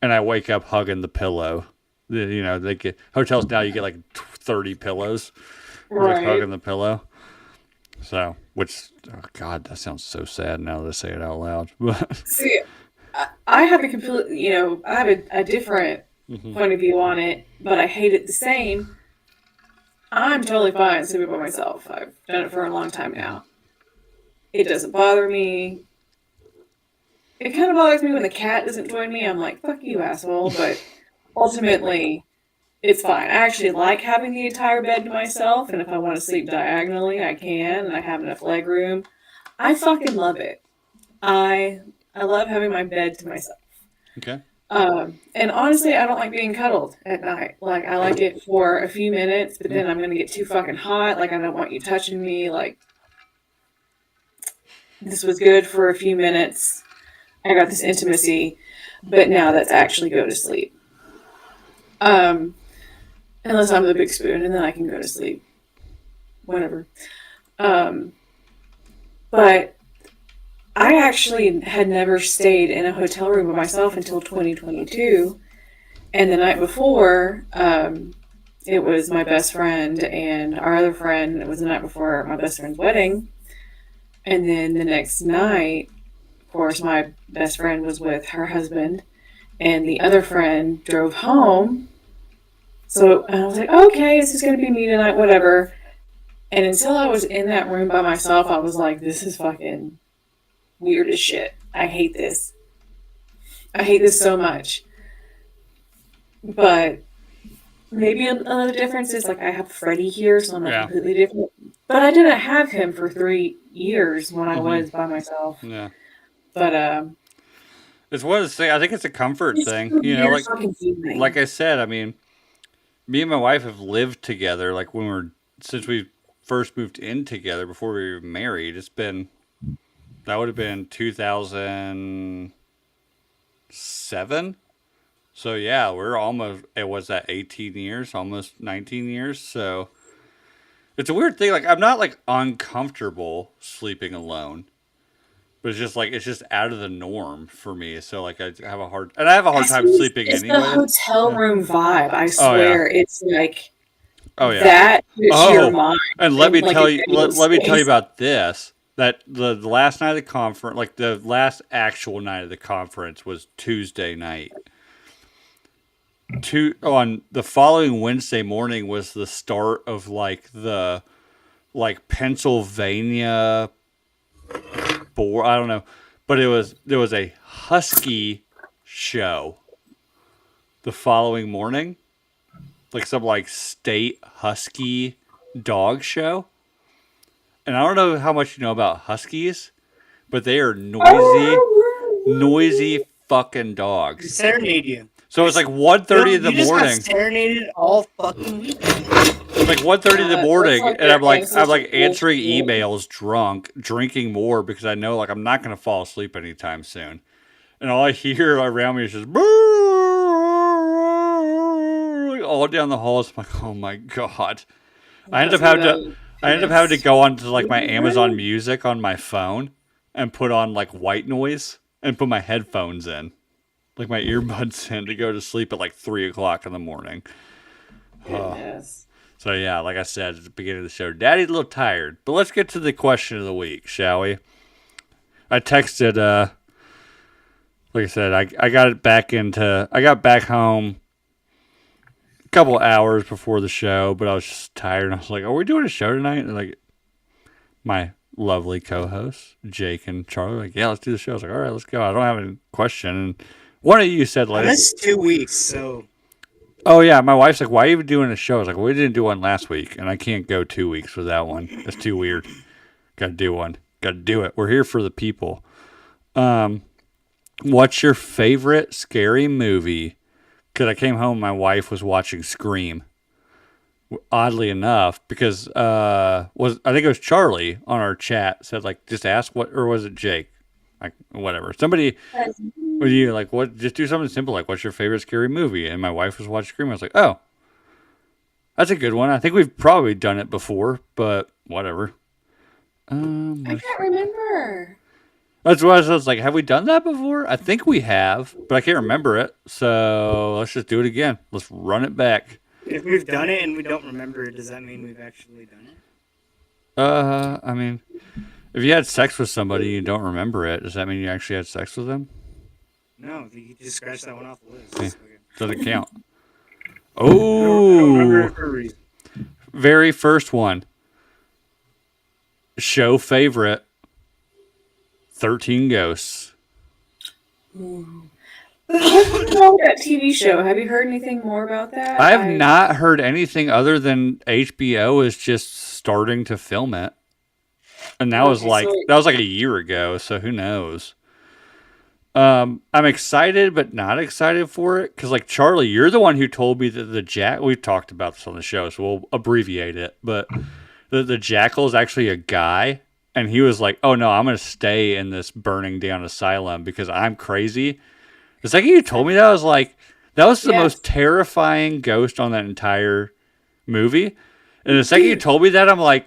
And I wake up hugging the pillow. They get hotels now. You get like 30 pillows. You're just Right. hugging the pillow. So, which, oh God, that sounds so sad now that I say it out loud. But See, I have a complete, I have a different Mhm. point of view on it, but I hate it the same. I'm totally fine sleeping by myself. I've done it for a long time now. It doesn't bother me. It kind of bothers me when the cat doesn't join me. I'm like, fuck you, asshole. But ultimately, it's fine. I actually like having the entire bed to myself, and if I want to sleep diagonally, I can, and I have enough leg room. I fucking love it. I I love having my bed to myself. Okay. And honestly, I don't like being cuddled at night. Like I like it for a few minutes, but then I'm gonna get too fucking hot. Like I don't want you touching me. Like this was good for a few minutes. I got this intimacy, but now that's actually go to sleep. Um, unless I'm the big spoon, and then I can go to sleep whenever. Um, but I actually had never stayed in a hotel room by myself until 2022. And the night before, it was my best friend and our other friend. It was the night before my best friend's wedding. And then the next night, of course, my best friend was with her husband, and the other friend drove home. So and I was like, okay, this is going to be me tonight, whatever. And until I was in that room by myself, I was like, this is fucking weird as shit. I hate this. I hate this so much. But maybe another difference is like I have Freddie here, so I'm not Yeah. completely different. But I didn't have him for 3 years when I Mhm. was by myself. Yeah. But It's one of the things. I think it's a comfort it's thing. a weird fucking Like feeling. I said, I mean, me and my wife have lived together. Like since we first moved in together before we were married. That would have been 2007. So yeah, we're almost. It was that 18 years, almost 19 years. So it's a weird thing. Like I'm not like uncomfortable sleeping alone, but it's just like it's just out of the norm for me. So like I have a hard time sleeping It's the anyway. hotel Yeah. room vibe. I Oh yeah. swear, it's like Oh yeah. that hits your Oh, mind and let in me like a tell you. negative Let me tell you space. about this. That the last night of the conference, like the last actual night of the conference, was Tuesday night. On the following Wednesday morning was the start of like Pennsylvania board. I don't know, but there was a husky show the following morning, like some like state husky dog show. and I don't know how much you know about huskies, but they are noisy fucking dogs. Serenade you. So it's like 1:30 in the You just morning. got serenaded all fucking week. It's like 1:30 in the morning, like and I'm like ancestral answering bullshit. emails drunk, drinking more because I know like I'm not gonna fall asleep anytime soon. And all I hear around me is just all down the halls. I'm like, oh my god! I ended up having to go on to like my Amazon Music on my phone and put on like white noise and put my headphones in, like my earbuds in, to go to sleep at like 3:00 in the morning. Goodness. So yeah, like I said at the beginning of the show, Daddy's a little tired. But let's get to the question of the week, shall we? I texted, like I said, I got back home a couple hours before the show, but I was just tired. And I was like, are we doing a show tonight? And like, my lovely co-hosts, Jake and Charlie, were like, yeah, let's do the show. I was like, all right, let's go. I don't have any question. And one of you said, I like, missed 2 weeks, so oh yeah, my wife's like, why are you even doing a show? I was like, well, we didn't do one last week, and I can't go 2 weeks without one. That's too weird. Got to do one. Got to do it. We're here for the people. What's your favorite scary movie? Because I came home, my wife was watching Scream. Oddly enough, because I think it was Charlie on our chat said like, just ask what, or was it Jake? Like whatever. Somebody. Would you like what? Just do something simple like, "What's your favorite scary movie?" And my wife was watching Scream. I was like, "Oh, that's a good one." I think we've probably done it before, but whatever. I can't remember. That's why I was like, "Have we done that before?" I think we have, but I can't remember it. So let's just do it again. Let's run it back. if we've done it and we don't remember it, does that mean we've actually done it? I mean, if you had sex with somebody and you don't remember it, does that mean you actually had sex with them? No, you just scratch that one off the list. Okay. Okay. Doesn't count. I don't remember Oh, it for a reason. very first one. Show favorite. 13 Ghosts. What's about that TV show? Have you heard anything more about that? I have not heard anything other than HBO is just starting to film it. And that was Okay, like so- that was like a year ago, so who knows? I'm excited but not excited for it cuz like Charlie, you're the one who told me that we've talked about this on the show, so we'll abbreviate it, but the jackal is actually a guy, and he was like, "Oh no, I'm going to stay in this burning down asylum because I'm crazy." The second you told me that, I was like, that was the Yes. most terrifying ghost on that entire movie. And the second you told me that, I'm like,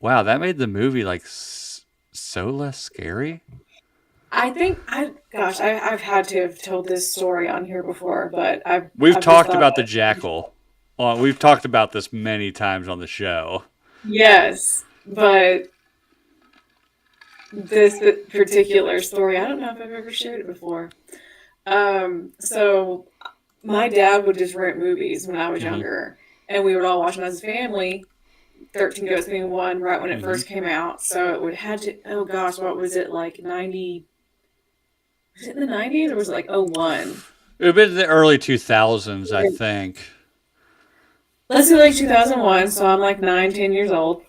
wow, that made the movie like so less scary. I think I've had to have told this story on here before, but We've I've just talked thought about the jackal. We've talked about this many times on the show. Yes, but this particular story, I don't know if I've ever shared it before. So my dad would just rent movies when I was younger, and we would all watch them as a family. 13 Ghosts being one, right when it first came out. So it would had to. Oh gosh, what was it like? 90? Was it in the 90s or was it like 01? It would have been the early 2000s, I think. Let's say like 2001. So I'm like 9, 10 years old.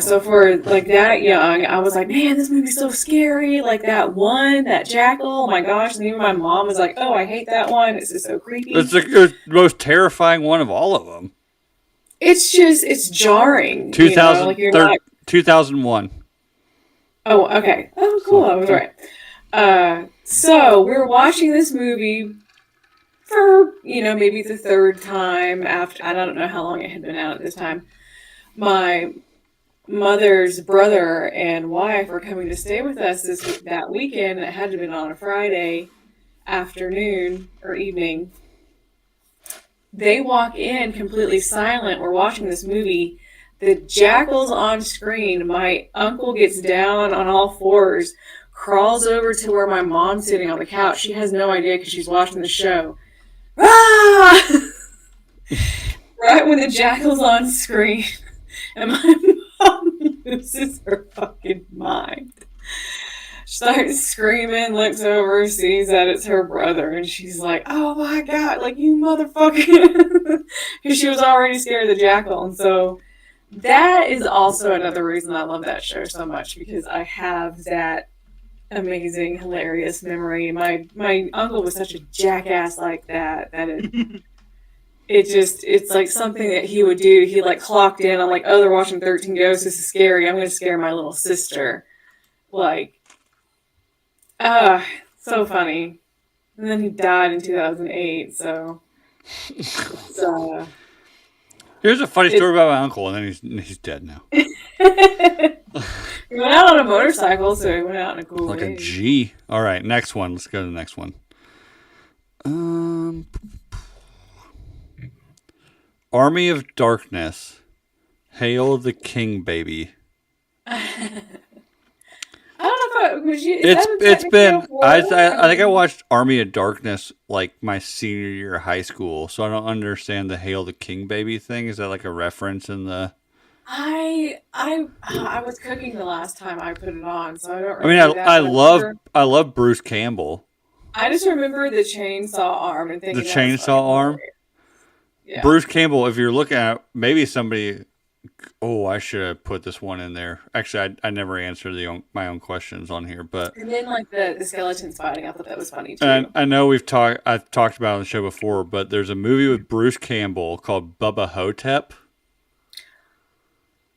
So for like that young, I was like, man, this movie's so scary. Like that jackal. Oh my gosh! And even my mom was like, oh, I hate that one. It's just so creepy. It's the most terrifying one of all of them. It's jarring. 2000, like you're not. 2001. Oh, okay. Oh, cool. I was right. So we were watching this movie for maybe the third time after. I don't know how long it had been out at this time. My mother's brother and wife were coming to stay with us that weekend. It had to have been on a Friday afternoon or evening. They walk in completely silent. We're watching this movie. The jackal's on screen. My uncle gets down on all fours, crawls over to where my mom's sitting on the couch. She has no idea because she's watching the show. Ah! Right when the jackal's on screen, and my mom loses her fucking mind. Starts screaming, looks over, sees that it's her brother, and she's like, oh my god, like, you motherfucker. Because she was already scared of the jackal. And so That is also another reason I love that show so much because I have that amazing, hilarious memory. My uncle was such a jackass like that it's like something that he would do. He like clocked in on like, oh, they're watching 13 Ghosts. This is scary. I'm going to scare my little sister. Like, so funny. And then he died in 2008. So, it's, Here's a funny story about my uncle, and then he's dead now. he went out on a motorcycle, so he went out in a cool Like way. a G. All right, next one. Let's go to the next one. Army of Darkness. Hail the King, baby. I don't know if was you. It's been. I think I watched Army of Darkness like my senior year of high school, so I don't understand the Hail the King, baby thing. Is that like a reference in the? I was cooking the last time I put it on, so I don't. I mean, remember that, I love Bruce Campbell. I just remember the chainsaw arm and thinking The that was chainsaw fucking arm? hilarious. Yeah. Bruce Campbell. If you're looking at maybe somebody. Oh, I should have put this one in there. Actually, I never answered my own questions on here, but And then like the skeletons fighting, I thought that was funny too. and I know I've talked about it on the show before, but there's a movie with Bruce Campbell called Bubba Hotep.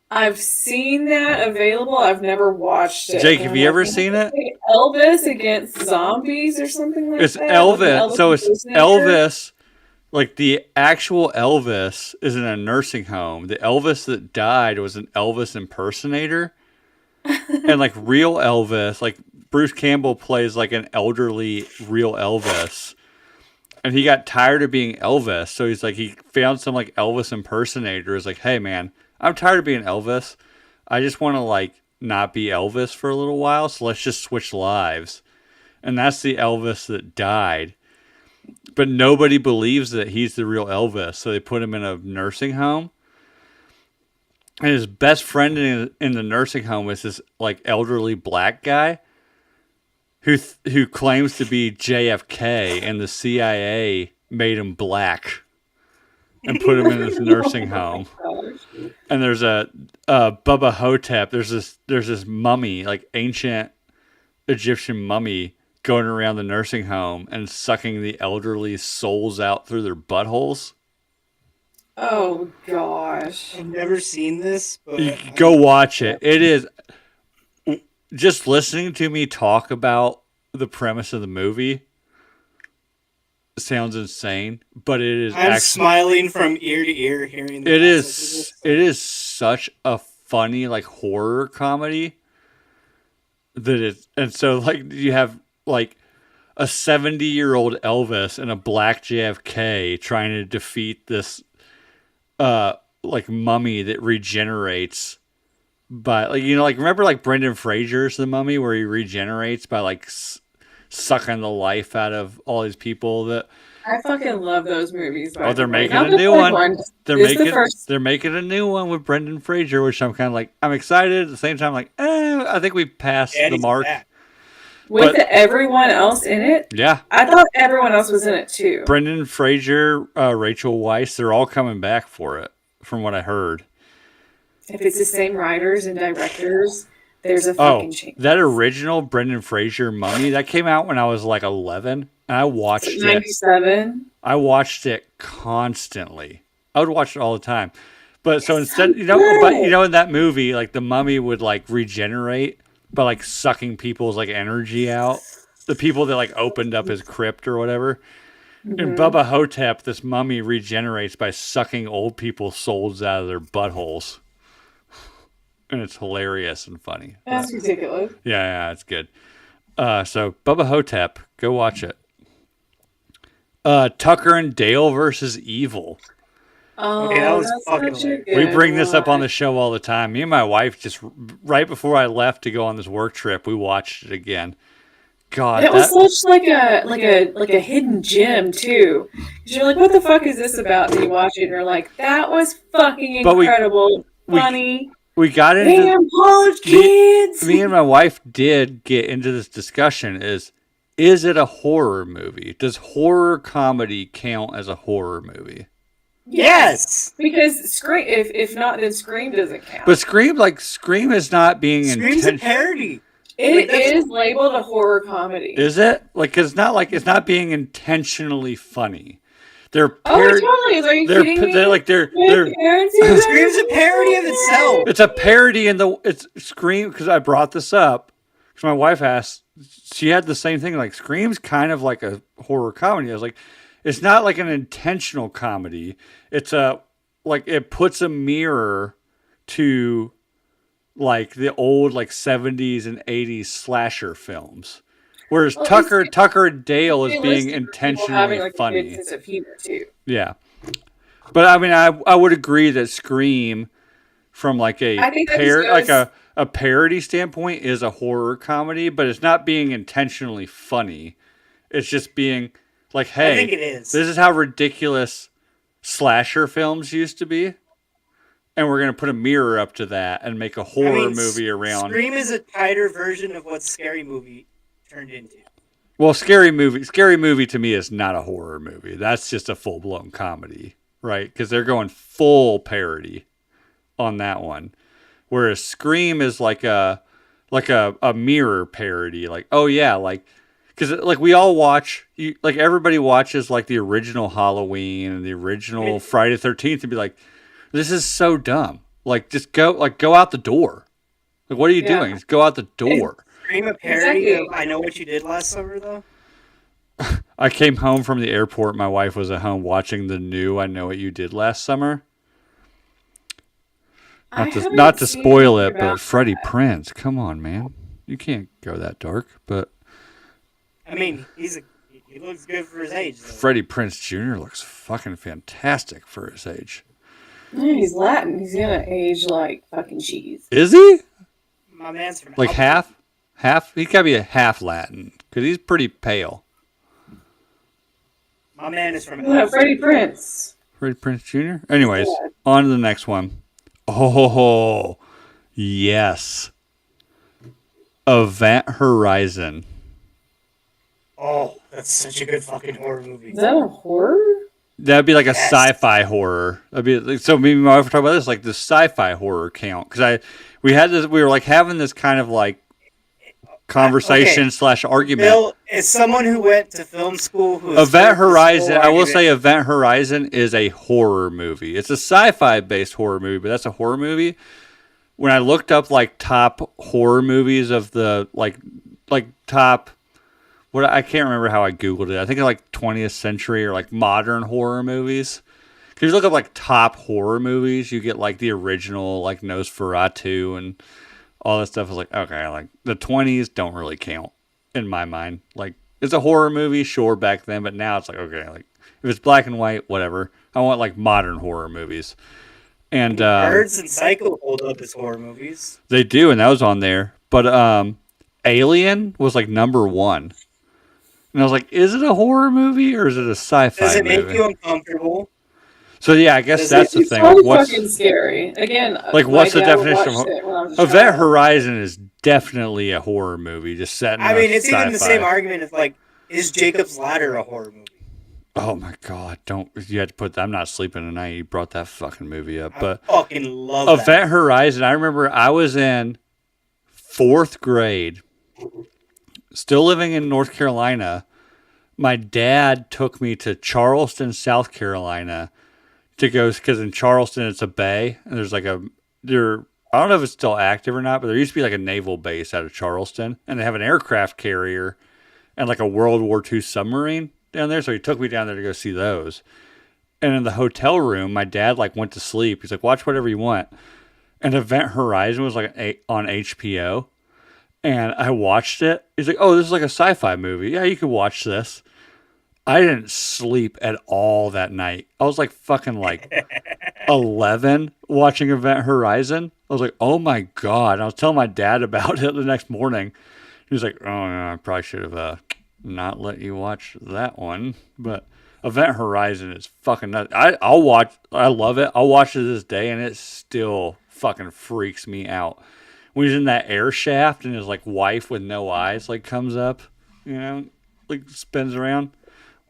I've seen that available. I've never watched it. Jake, have you ever seen it? Elvis against zombies or something like It's that. Elvis. So it's impersonator? Elvis. Like the actual Elvis is in a nursing home. The Elvis that died was an Elvis impersonator. And like real Elvis, like Bruce Campbell plays like an elderly real Elvis. And he got tired of being Elvis. So he's like, he found some like Elvis impersonator. Is like, hey man, I'm tired of being Elvis. I just want to like not be Elvis for a little while. So let's just switch lives. And that's the Elvis that died. But nobody believes that he's the real Elvis. So they put him in a nursing home. And his best friend in the nursing home is this like elderly black guy who claims to be JFK, and the CIA made him black and put him in this nursing home. And there's a Bubba Hotep. There's this mummy, like ancient Egyptian mummy, going around the nursing home and sucking the elderly souls out through their buttholes. Oh gosh. I've never seen this, but You go watch it. It is just listening to me talk about the premise of the movie sounds insane, but it is I'm smiling from ear to ear hearing the it concept of is such a funny like horror comedy that it, and so like you have like a 70-year-old Elvis and a black JFK trying to defeat this like mummy that regenerates by like, you know, like remember like Brendan Fraser's The Mummy, where he regenerates by like sucking the life out of all these people that I fucking love those movies. Oh, they're making Not a the new third one. They're It's the making first. they're making a new one with Brendan Fraser, which I'm kind of like, I'm excited at the same time like, I think we passed the Daddy's mark. back. With but- everyone else in it. Yeah, I thought everyone else was in it too. Brendan Fraser, Rachel Weisz, they're all coming back for it, from what I heard. If it's the same writers and directors, there's a Oh, fucking change. that original Brendan Fraser Mummy that came out when I was like 11, and I watched it. 97. I watched it constantly. I would watch it all the time. But so instead, good. but in that movie, like the mummy would like regenerate by like sucking people's like energy out. The people that like opened up his crypt or whatever. In Bubba Hotep, this mummy regenerates by sucking old people's souls out of their buttholes. And it's hilarious and funny. That's ridiculous. Yeah, it's good. So Bubba Hotep, go watch it. Tucker and Dale versus Evil. Oh, Okay, that was that's fucking such a hilarious. good We bring this up on one. the show all the time. Me and my wife just right before I left to go on this work trip, we watched it again. God, It was such like a hidden gem too. 'Cause you're like, what the fuck is this about? And you watch it and you're like, that was fucking But incredible, we- funny. we got into Damn college kids. me and my wife did get into this discussion is it a horror movie? Does horror comedy count as a horror movie? Yes. Because Scream, if not, then Scream doesn't count. But Scream is not being Scream's a intentional. parody. It that's- is labeled a horror comedy. Is it? It's not being intentionally funny. They're Oh, it totally is. Are you they're kidding me? they're like they're Scream's a parody of itself. it's a parody it's Scream, because I brought this up because my wife asked, she had the same thing, like Scream's kind of like a horror comedy. I was like, it's not like an intentional comedy. It's it puts a mirror to like the old like 70s and 80s slasher films. Whereas Tucker and Dale is being intentionally funny. A good sense of humor too. Yeah. But I mean, I would agree that Scream, from like a a parody standpoint, is a horror comedy, but it's not being intentionally funny. It's just being like, hey, I think it is. This is how ridiculous slasher films used to be, and we're gonna put a mirror up to that and make a horror movie around. Scream is a tighter version of what Scary Movie turned into. Well, Scary Movie to me is not a horror movie. That's just a full blown comedy, right? Because they're going full parody on that one, whereas Scream is like a mirror parody. Like, oh yeah, like, because like we all watch, like everybody watches like the original Halloween and the original Friday the 13th and be like, this is so dumb. Like, just go out the door. Like, what are you doing? Just go out the door. Scream a parody of I Know What You Did Last Summer, though? I came home from the airport. My wife was at home watching the new I Know What You Did Last Summer. Not to spoil it, but Freddie Prinze. Come on, man. You can't go that dark. But I mean, he looks good for his age, though. Freddie Prinze Jr. looks fucking fantastic for his age. Yeah, he's Latin. He's gonna age like fucking cheese. Is he? My man's from like half? He's gotta be a half Latin because he's pretty pale. My man is from Freddie Prinze. Freddie Prinze Jr. Anyways, on to the next one. Oh, yes. Event Horizon. Oh, that's such a good fucking horror movie. Is that a horror? That'd be like a sci-fi horror. That'd be like, so. Me and my wife were talking about this, like the sci-fi horror count, because we were like having this kind of like conversation / argument. Bill, as someone who went to film school, Event Horizon, I will say Event Horizon is a horror movie. It's a sci-fi based horror movie, but that's a horror movie. When I looked up like top horror movies of the like top, what, I can't remember how I googled it. I think like 20th century or like modern horror movies. If you look up like top horror movies, you get like the original like Nosferatu and all that stuff. I was like, okay, like the 20s don't really count in my mind. Like, it's a horror movie, sure, back then, but now it's like, okay, like if it's black and white, whatever. I want like modern horror movies. And Birds and Psycho hold up as horror movies. They do, and that was on there. But Alien was like number 1. And I was like, is it a horror movie or is it a sci-fi movie? Does it make you uncomfortable? So yeah, I guess that's the thing. It's fucking scary. Again, like what's the definition of Event Horizon? Is definitely a horror movie, just set in it's sci-fi. Even the same argument of like, is Jacob's Ladder a horror movie? Oh my god, you had to put that. I'm Not Sleeping Tonight. You brought that fucking movie up. But I fucking love Event that. Horizon. I remember I was in 4th grade, still living in North Carolina. My dad took me to Charleston, South Carolina, to go, because in Charleston it's a bay, and there's like I don't know if it's still active or not, but there used to be like a naval base out of Charleston, and they have an aircraft carrier and like a World War II submarine down there. So he took me down there to go see those. And in the hotel room, my dad like went to sleep. He's like, watch whatever you want. And Event Horizon was like on HBO, and I watched it. He's like, oh, this is like a sci-fi movie. Yeah, you could watch this. I didn't sleep at all that night. I was like fucking like 11 watching Event Horizon. I was like, oh my God. And I was telling my dad about it the next morning. He was like, oh, no, I probably should have not let you watch that one. But Event Horizon is fucking nuts. I love it. I'll watch it this day, and it still fucking freaks me out. When he's in that air shaft and his like wife with no eyes like comes up, like spins around.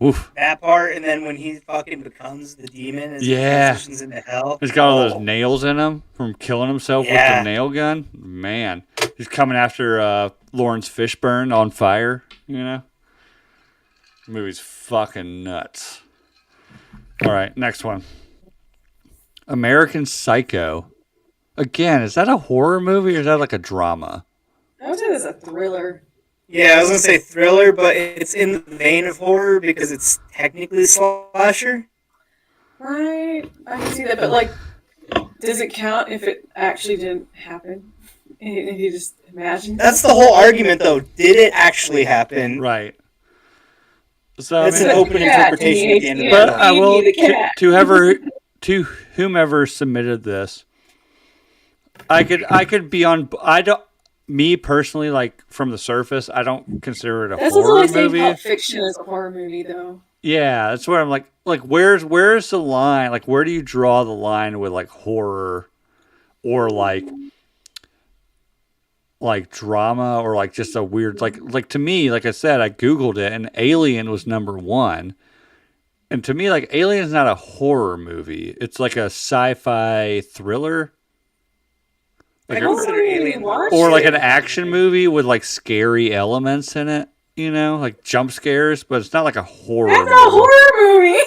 Oof. That part, and then when he fucking becomes the demon as he Yeah. transitions into hell. He's got all those Oh, nails in him from killing himself with Yeah. the nail gun. Man, he's coming after Lawrence Fishburne on fire. You know, the movie's fucking nuts. All right, next one. American Psycho. Again, is that a horror movie or is that like a drama? I would say it's a thriller. Yeah, I was gonna say thriller, but it's in the vein of horror because it's technically slasher. Right. I can see that, but like, does it count if it actually didn't happen? And if you just imagine? That's the whole argument, though. Did it actually happen? Right. So That's I mean, an open interpretation at the end of the but film. I will the cat. to whomever submitted this. I could be on. I don't. Me personally, like from the surface, I don't consider it a That's horror what they say movie. Pulp Fiction is a horror movie, though. Yeah, that's where I'm like where's the line? Like where do you draw the line with like horror or like drama or like just a weird like to me, like I said, I googled it and Alien was number 1. And to me, like Alien's not a horror movie. It's like a sci-fi thriller. I Like consider Alien or like an action movie with like scary elements in it, you know, like jump scares, but it's not like a horror That's movie. a horror movie.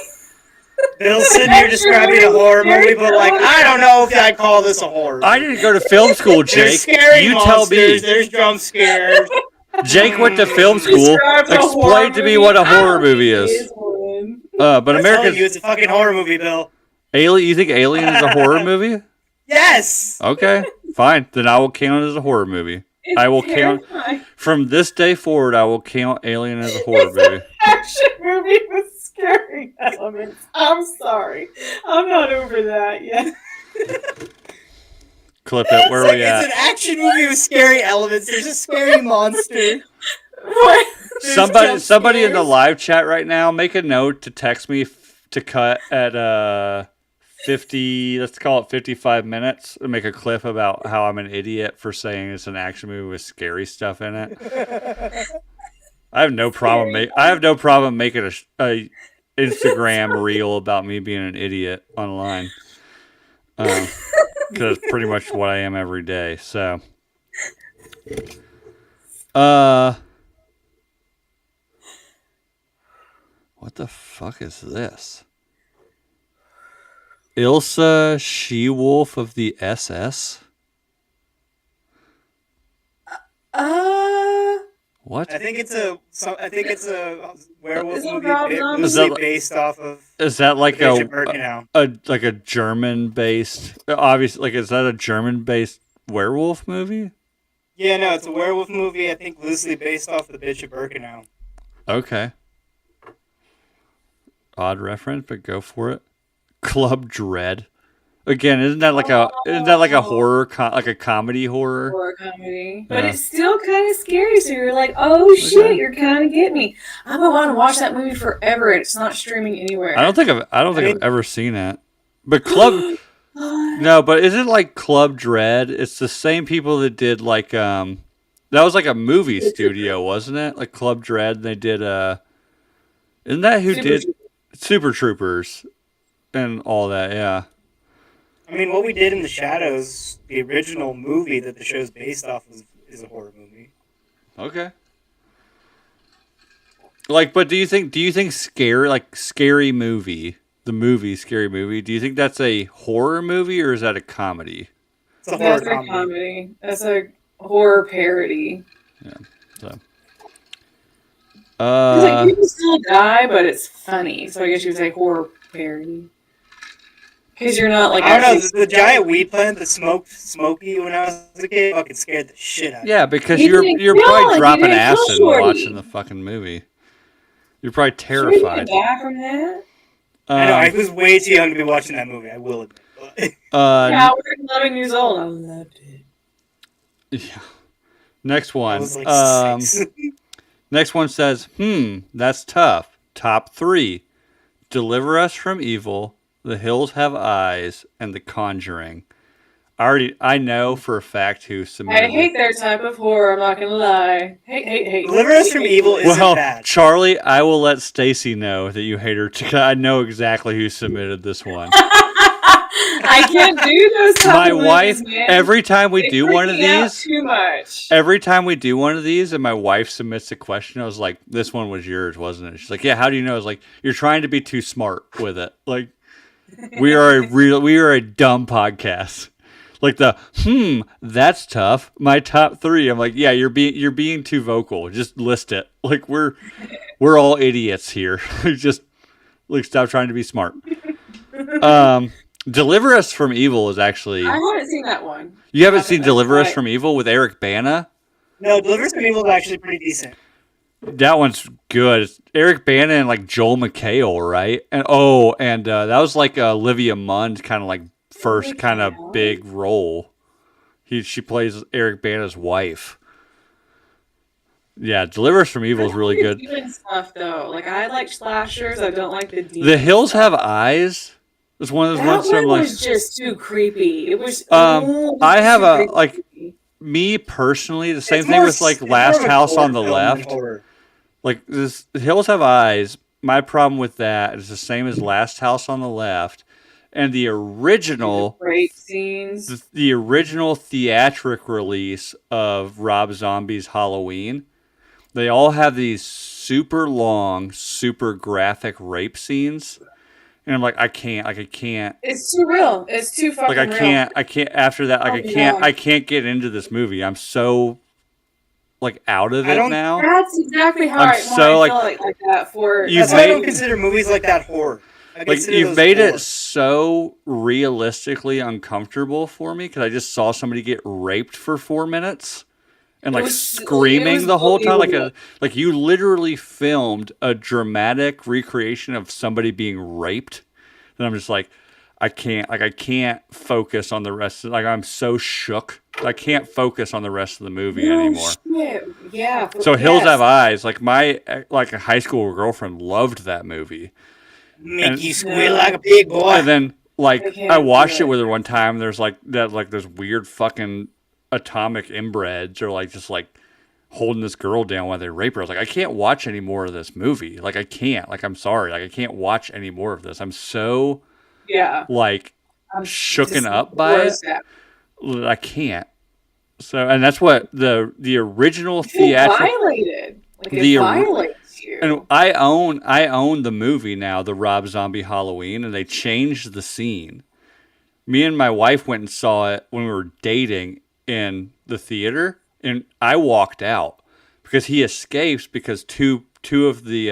Bill's sitting here describing a horror movie, but like, I don't know if I'd call this a horror. I didn't go to film school, There's Jake. scary You monsters, tell me. There's jump scares. Jake went to film school. Describe a horror Explain to me movie. what a I horror don't movie think it is. one. But I'm telling American you, it's a fucking horror movie, Bill. Alien. You think Alien is a horror movie? Yes. Okay, fine. Then I will count it as a horror movie. It's I will count terrifying. from this day forward. I will count Alien as a horror It's movie. an action movie with scary elements. I'm sorry. I'm not over that yet. Clip it. Where are we It's at? an action movie with scary elements. There's a scary monster. What? There's Somebody jump in the scares. live chat right now, make a note to text me to cut at 50. Let's call it 55 minutes. And make a clip about how I'm an idiot for saying it's an action movie with scary stuff in it. I have no problem. I have no problem making a Instagram reel about me being an idiot online. Because it's pretty much what I am every day. So, what the fuck is this? Ilsa She-Wolf of the SS? What? I think it's a werewolf Is it movie Rob Zombie? loosely Is that- based off of Is that like Bishop Birkenau. a German based? Obviously, like is that a German based werewolf movie? Yeah, no, it's a werewolf movie. I think loosely based off of the Bishop Birkenau. Okay. Odd reference, but go for it. Club Dread. Again, isn't that like a horror, like a comedy horror? Horror comedy. But Yeah. it's still kind of scary, so you're like, oh shit, you're kind of getting me. I've been wanting to watch that movie forever. It's not streaming anywhere. I don't think I've ever seen it. But Club, no, but isn't like Club Dread? It's the same people that did like that was like a movie studio, wasn't it? Like Club Dread. They did isn't that who did Super Troopers and all that? Yeah. I mean, What We Did in the Shadows, the original movie that the show's based off of, is a horror movie. Okay. Like, but do you think Scary Movie, the movie Scary Movie, do you think that's a horror movie or is that a comedy? It's a horror That's a comedy. comedy. That's a horror parody. So. 'Cause, like, people still die, but it's funny. So I guess you would say horror parody. Because you're not like I don't know, actually- the giant weed plant that smoked Smokey when I was a kid fucking scared the shit out of me. Yeah, because You you're didn't probably kill it, you dropping didn't kill acid Shorty. watching the fucking movie. You're probably Sure you terrified. could die from that. I know, I was way too young to be watching that movie, I will admit. But Yeah, I was 11 years old. I loved it. yeah. Next I one. was like 6. Next one says, that's tough. Top 3. Deliver Us from Evil, The Hills Have Eyes, and The Conjuring. I know for a fact who I submitted hate their type of horror. I'm not gonna lie. Hate. Deliver Us from Evil isn't Well, bad. Charlie, I will let Stacy know that you hate her. I know exactly who submitted this one. I can't do those type My of movies, wife, man. every time we They do freak one of me out these, too much. every time we do one of these and my wife submits a question, I was like, this one was yours, wasn't it? She's like, yeah, how do you know? I was like, you're trying to be too smart with it. Like, we are a dumb podcast. Like that's tough. My top 3. I'm like, yeah, you're being too vocal. Just list it. Like we're all idiots here. Just like stop trying to be smart. Deliver Us from Evil is actually. I haven't seen that one. You haven't seen Deliver Us right. from Evil with Eric Bana? No, Deliver Us from Evil is actually pretty decent. That one's good. It's Eric Bana and like Joel McHale, right? And that was like Olivia Munn's kind of like first kind of big role. She plays Eric Bana's wife. Yeah, Deliver Us from Evil is really good. Doing stuff though, like I like slashers. I don't like the. The Hills Have Eyes. It's one of those ones That I'm one like. was just too creepy. It was. I have too a creepy. like me personally. The same It's thing more- with like it's more Last of a House horror on the film than Left. horror. Like this, Hills Have Eyes. My problem with that is the same as Last House on the Left, and the original, rape scenes. the original theatric release of Rob Zombie's Halloween. They all have these super long, super graphic rape scenes, and I'm like, I can't. It's too real. It's too fucking Like real. I can't. After that, like Oh, I no. can't get into this movie. I'm so like out of it now. That's exactly how I'm I so, feel like that for. You've That's why I don't made- consider movies like that horror. I Like consider you've those made horror. it so realistically uncomfortable for me because I just saw somebody get raped for 4 minutes and It like was- screaming it was the whole time, believable. like you literally filmed a dramatic recreation of somebody being raped. And I'm just like, I can't focus on the rest. I'm so shook. I can't focus on the rest of the movie anymore. Shit. Yeah. So Hills yes. Have Eyes, like my a high school girlfriend loved that movie. Make and- you squeal like a big boy. And then I like can't I do watched it it. with her one time. There's like that like those weird fucking atomic inbreds or like just like holding this girl down while they rape her. I was like, I can't watch any more of this movie. Like I can't. Like I'm sorry. Like I can't watch any more of this. I'm so Yeah. like I'm shooken just up by it. grossed out. I can't. So and that's what the original You feel theatrical violated. Like it The- violates you. and I own the movie now, the Rob Zombie Halloween, and they changed the scene. Me and my wife went and saw it when we were dating in the theater, and I walked out because he escapes because two of the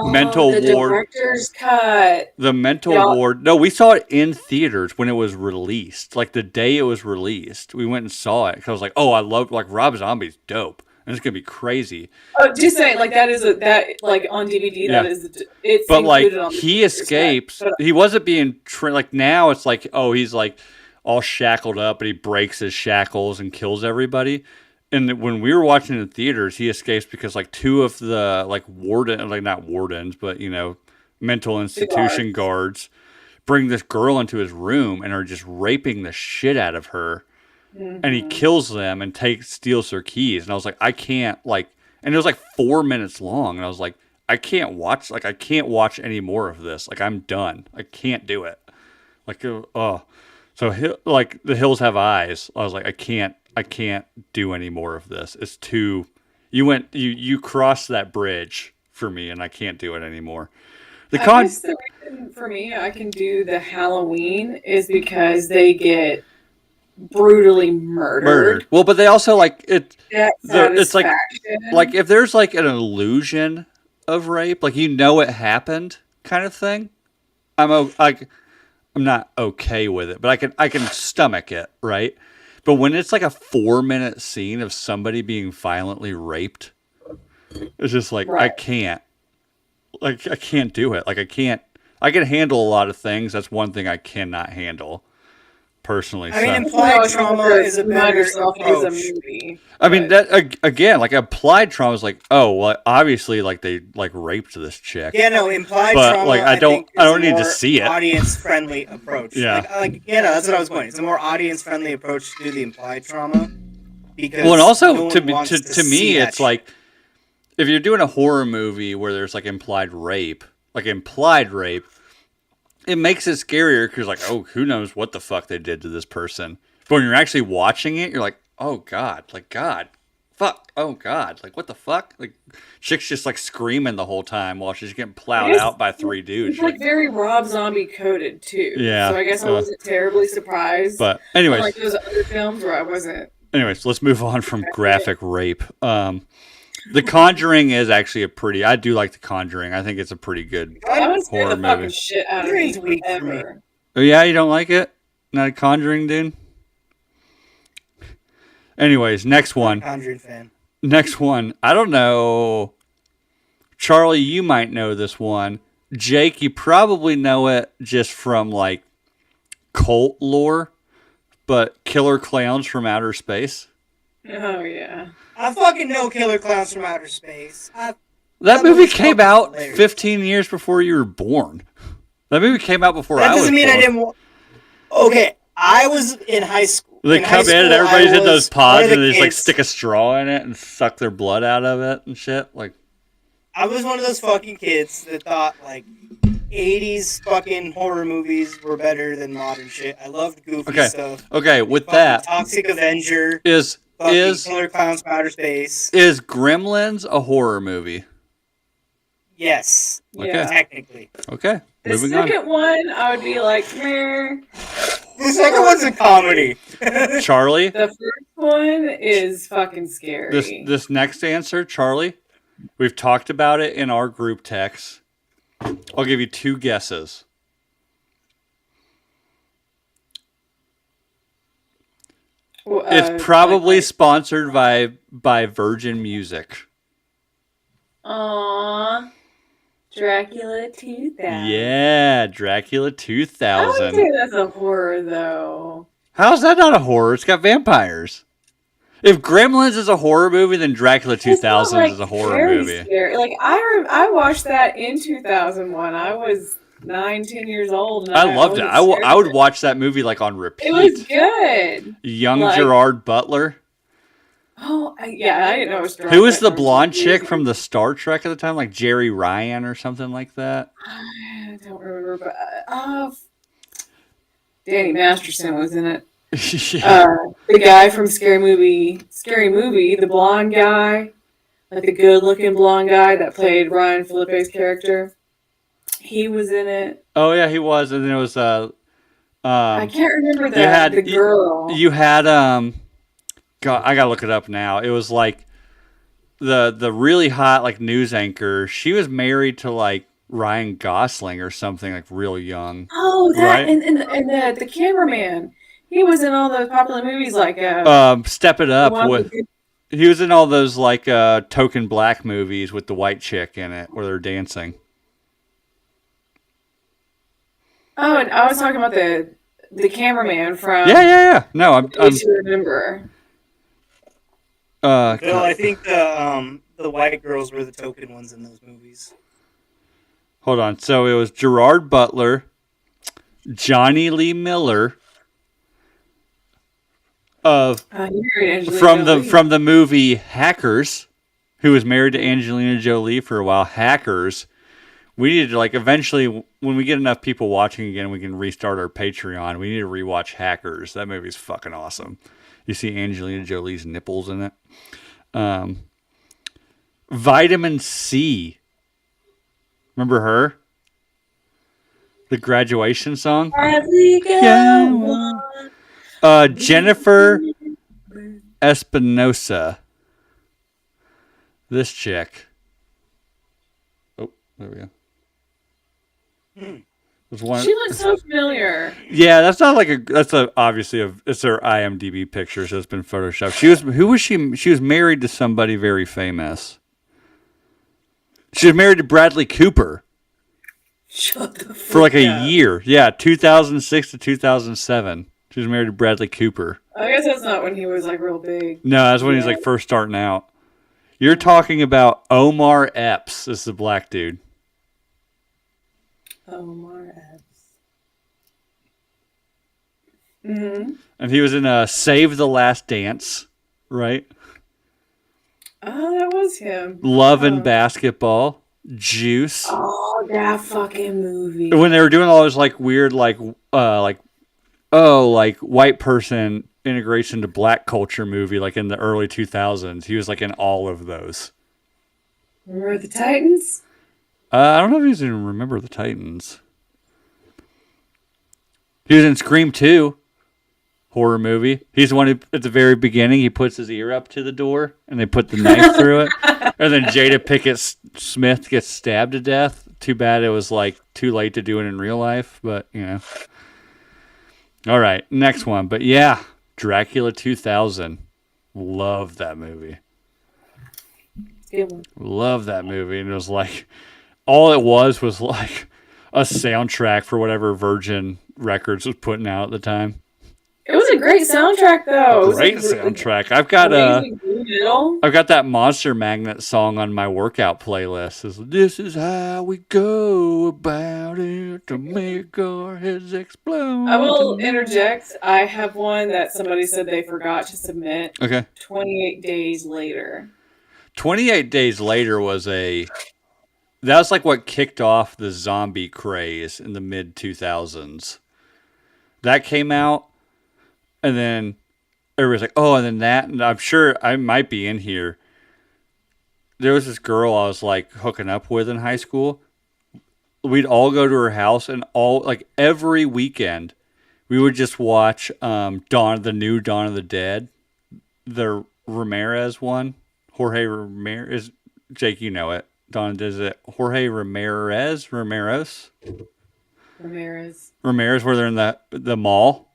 mental the ward director's cut. the mental Y'all- ward. No, we saw it in theaters when it was released. Like the day it was released, we went and saw it because I was like, oh, I love like Rob Zombie's dope, and it's gonna be crazy. Oh, just saying, like that is like on DVD. Yeah. That is it's But like included on the he director's cut. escapes. But He wasn't being like now it's like, oh, he's like all shackled up, but he breaks his shackles and kills everybody. And when we were watching in theaters, he escapes because like two of the like not wardens, but mental institution guards bring this girl into his room and are just raping the shit out of her. And he kills them and steals their keys. And I was like, I can't and it was like 4 minutes long. And I was like, I can't watch any more of this. Like I'm done. I can't do it. Like, oh, so like the Hills Have Eyes. I was like, I can't do any more of this. It's too, you crossed that bridge for me and I can't do it anymore. I guess the reason for me I can do the Halloween is because they get brutally murdered. Well, but they also like it. That It's like satisfaction. if there's like an illusion of rape, like it happened, kind of thing. I'm not okay with it, but I can stomach it, right? But when it's like a 4-minute scene of somebody being violently raped, it's just like I Right. can't do it. Like I can handle a lot of things. That's one thing I cannot handle. personally. I mean, So. implied trauma is a Remind better yourself it is a approach. movie. I mean, but- that again, like applied trauma is like, oh, well, obviously, like they like raped this chick. Yeah, no, implied But, trauma. like, I don't need to see it. Audience-friendly approach. Yeah. No, that's what I was going. It's a more audience-friendly approach to do the implied trauma. Because Well, and also no to one wants to me, see that it's like if you're doing a horror movie where there's like implied rape, it makes it scarier because like, oh, who knows what the fuck they did to this person. But when you're actually watching it, you're like, oh god, fuck, oh god, like what the fuck, like chick's just like screaming the whole time while she's getting plowed Yes. out by three dudes. It's like very Rob Zombie coded too. Yeah, So I guess I wasn't terribly surprised. But anyways, Unlike those other films where I wasn't. let's move on from graphic rape. The Conjuring is actually I do like The Conjuring. I think it's a pretty good. I would scare Horror the fucking movie. shit out of Conjuring's me weak for me. forever. Oh yeah, you don't like it? Not a Conjuring dude? Anyways, next one. Conjuring fan. Next one. I don't know. Charlie, you might know this one. Jake, you probably know it just from like cult lore, but Killer Clowns from Outer Space. Oh yeah. I fucking know Killer Clowns from Outer Space. That That movie movie's came fucking out hilarious. 15 years before you were born. That movie came out before That I was doesn't mean born. I didn't. Okay, I was in high school. They In come high in and school, everybody's I in those was pods one of and the they just like kids- stick a straw in it and suck their blood out of it and shit. Like, I was one of those fucking kids that thought like 80s fucking horror movies were better than modern shit. I loved goofy Okay. stuff. okay, with Fucking that Toxic Avenger, is fucking Killer Clowns from Outer Space. is Gremlins a horror movie? Yes, Okay. Yeah. technically. Okay, The moving on. second one, I would be like, meh. The second one's a comedy. Charlie, The first one is fucking scary. this next answer, Charlie, we've talked about it in our group text. I'll give you two guesses. Well, It's probably like, sponsored by Virgin Music. Aww. Dracula 2000. Yeah, Dracula I would 2000. say that's a horror, though. How's that not a horror? It's got vampires. If Gremlins is a horror movie, then Dracula It's not, 2000 like, is a horror very movie. Scary. Like, I watched that in 2001. I was 9-10 years old. And I loved it. was I would scared. watch that movie like on repeat. It was good. Young like- Gerard Butler. Oh, yeah, I didn't know it was Who was the Dracula. blonde chick from the Star Trek at the time? Like Jerry Ryan or something like that? I don't remember, but Danny Masterson was in it. Yeah. The guy from Scary Movie, the blonde guy, like the good-looking blonde guy that played Ryan Phillippe's character. He was in it. Oh yeah, he was, and then it was I can't remember you had- the girl. you had God, I gotta look it up now. It was like the really hot like news anchor. She was married to like Ryan Gosling or something, like real young. Oh, that Right. and the cameraman. He was in all those popular movies like Step It the Up one with. with- He was in all those like token black movies with the white chick in it where they're dancing. Oh, and I was talking about the cameraman from Yeah. No, I'm to Remember. Bill, I think the white girls were the token ones in those movies. hold on. So it was Gerard Butler, Johnny Lee Miller of He married Angelina Jolie. from the movie Hackers, who was married to Angelina Jolie for a while. Hackers. We need to like eventually when we get enough people watching again, we can restart our Patreon. We need to rewatch Hackers. That movie's fucking awesome. You see Angelina Jolie's nipples in it. Vitamin C. Remember her? The graduation song? Bradley Yeah. Gilmore. Jennifer Espinosa. This chick. Oh, there we go. There's one. She looks so familiar. Yeah, that's not like obviously it's her IMDb picture, so it's been photoshopped. Who was she? She was married to somebody very famous. She was married to Bradley Cooper Shut the fuck for like a up. year. Yeah, 2006 to 2007. She was married to Bradley Cooper. I guess that's not when he was like real big. No, that's when he's like first starting out. You're talking about Omar Epps. This is the black dude. Omar Epps. Mm-hmm. And he was in Save the Last Dance, right? Oh, that was him. Love and Basketball, Juice. Oh, that fucking movie. When they were doing all those like weird like white person integration to black culture movie like in the early 2000s, he was like in all of those. Remember the Titans? I don't know if he's in Remember the Titans. He was in Scream 2. Horror movie. He's the one who, at the very beginning, he puts his ear up to the door and they put the knife through it. And then Jada Pinkett Smith gets stabbed to death. Too bad it was like too late to do it in real life, but you know. All right, next one. But yeah, Dracula 2000. Love that movie. Good one. Love that movie. And it was like, all it was like a soundtrack for whatever Virgin Records was putting out at the time. It was a great soundtrack, though. Great soundtrack. I've got that Monster Magnet song on my workout playlist. This is how we go about it to make our heads explode. I will interject. I have one that somebody said they forgot to submit. Okay. 28 Days Later. 28 Days Later was that's like what kicked off the zombie craze in the mid 2000s. That came out. And then everybody's like, oh, and then that. And I'm sure I might be in here. There was this girl I was like hooking up with in high school. We'd all go to her house and every weekend we would just watch the new Dawn of the Dead. The Ramirez one. Jorge Ramirez. Jake, you know it. Dawn, is it Jorge Ramirez? Ramirez, where they're in the mall.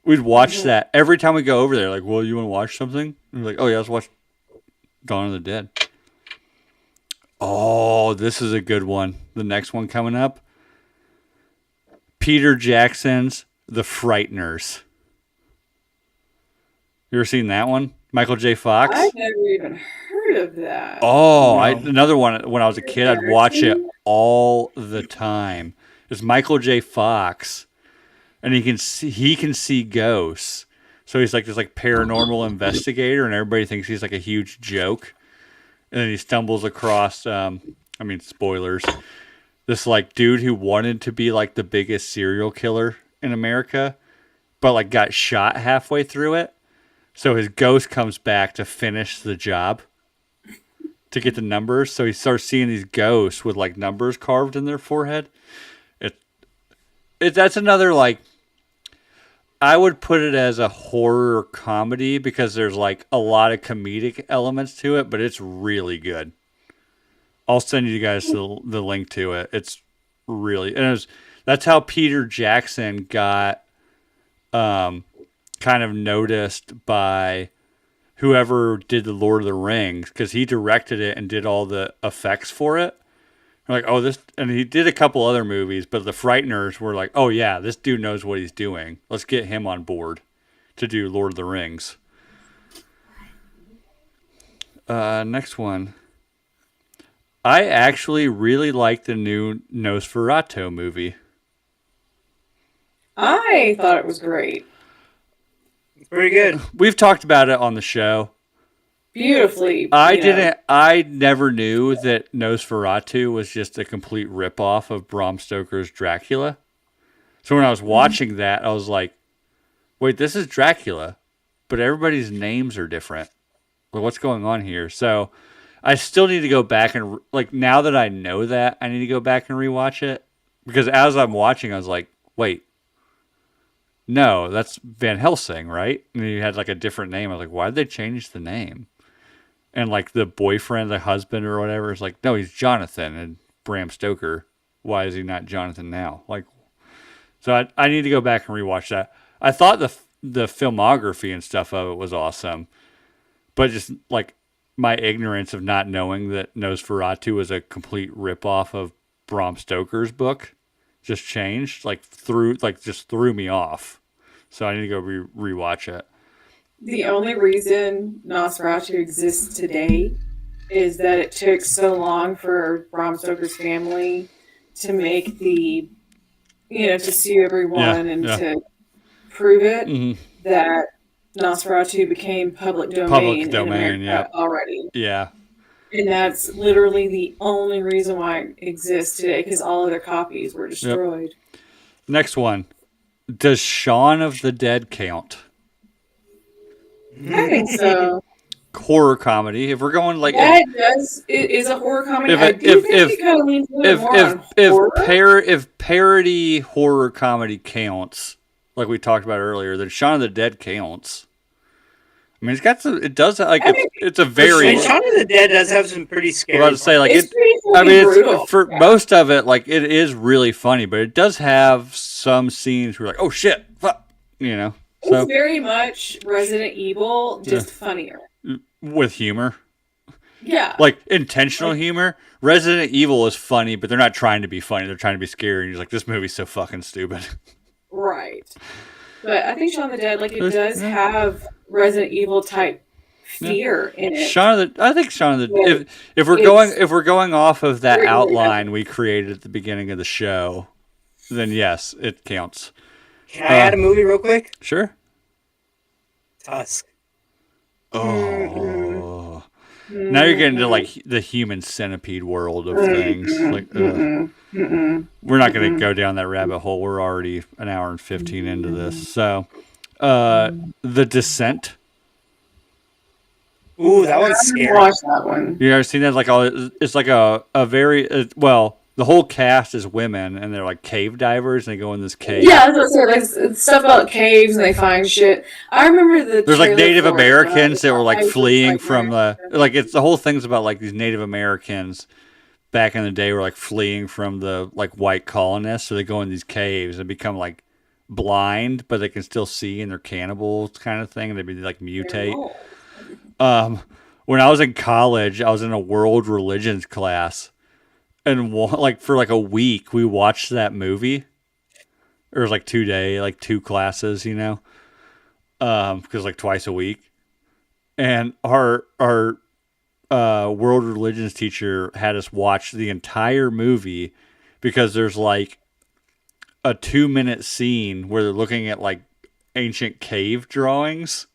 We'd watch that every time we go over there. Like, well, you want to watch something? And we're like, oh, yeah, let's watch Dawn of the Dead. Oh, this is a good one. The next one coming up. Peter Jackson's The Frighteners. You ever seen that one? Michael J. Fox? I've never even heard of that. Oh, another one. When I was a kid, I'd watch it all the time. It's Michael J. Fox. And he can see ghosts. So he's like this like paranormal investigator, and everybody thinks he's like a huge joke. And then he stumbles across spoilers. This like dude who wanted to be like the biggest serial killer in America, but like got shot halfway through it. So his ghost comes back to finish the job. To get the numbers. So he starts seeing these ghosts with like numbers carved in their forehead. That's another like, I would put it as a horror comedy because there's like a lot of comedic elements to it, but it's really good. I'll send you guys the link to it. It's really, that's how Peter Jackson got kind of noticed by whoever did the Lord of the Rings, because he directed it and did all the effects for it. Like, oh, this, and he did a couple other movies, but the Frighteners were like, oh yeah, this dude knows what he's doing. Let's get him on board to do Lord of the Rings. Next one. I actually really like the new Nosferatu movie. I thought it was great. It's pretty good. We've talked about it on the show. Beautifully. I never knew that Nosferatu was just a complete ripoff of Bram Stoker's Dracula. So when I was watching that, I was like, wait, this is Dracula, but everybody's names are different. Well, what's going on here? So I still need to go back and, like, now that I know that, I need to go back and rewatch it. Because as I'm watching, I was like, wait, no, that's Van Helsing, right? And he had, like, a different name. I was like, why did they change the name? And, like, the boyfriend, the husband or whatever is like, no, he's Jonathan. And Bram Stoker, why is he not Jonathan now? Like, so I need to go back and rewatch that. I thought the filmography and stuff of it was awesome. But just, like, my ignorance of not knowing that Nosferatu was a complete ripoff of Bram Stoker's book just changed, just threw me off. So I need to go rewatch it. The only reason Nosferatu exists today is that it took so long for Bram Stoker's family to make to sue everyone and yeah. to prove it Hmm. that Nosferatu became public domain, Public in domain, America yeah. already. Yeah. And that's literally the only reason why it exists today, because all other copies were destroyed. Next one. Does Shaun of the Dead count? I think so. Horror comedy. If we're going like Yeah, it is a horror comedy. I do think it kind of leans a little more on horror. if parody horror comedy counts, like we talked about earlier, then Shaun of the Dead counts. I mean, it's a very. And Shaun of the Dead does have some pretty scary. I'm about to say like it's it. pretty I mean, brutal. for most of it, like it is really funny, but it does have some scenes where like, oh shit, fuck, So it's very much Resident Evil, just funnier. With humor. Yeah. Like intentional humor. Resident Evil is funny, but they're not trying to be funny. They're trying to be scary. And you're like, this movie's so fucking stupid. Right. But I think Shaun of the Dead, like, it does have Resident Evil type fear in it. I think Shaun of the if we're going off of that outline we created at the beginning of the show, then yes, it counts. Can I add a movie real quick? Sure. Tusk. Oh. Now you're getting to like the human centipede world of things. Like, we're not going to go down that rabbit hole. We're already an hour and 15 into this. So, The Descent. Ooh, that one's scary. Watch that one. You ever seen that? Like, it's like a very well. The whole cast is women, and they're like cave divers, and they go in this cave. Yeah, that's what I said. Like, it's stuff about caves, and they find shit. I remember there's like Native Americans that were like fleeing from it's the whole thing's about like these Native Americans back in the day were like fleeing from the like white colonists, so they go in these caves and become like blind, but they can still see, and they're cannibals kind of thing, and they be like mutate. When I was in college, I was in a world religions class. And like for like a week, we watched that movie. It was like 2 classes, because like twice a week. And our world religions teacher had us watch the entire movie because there's like a 2-minute scene where they're looking at like ancient cave drawings.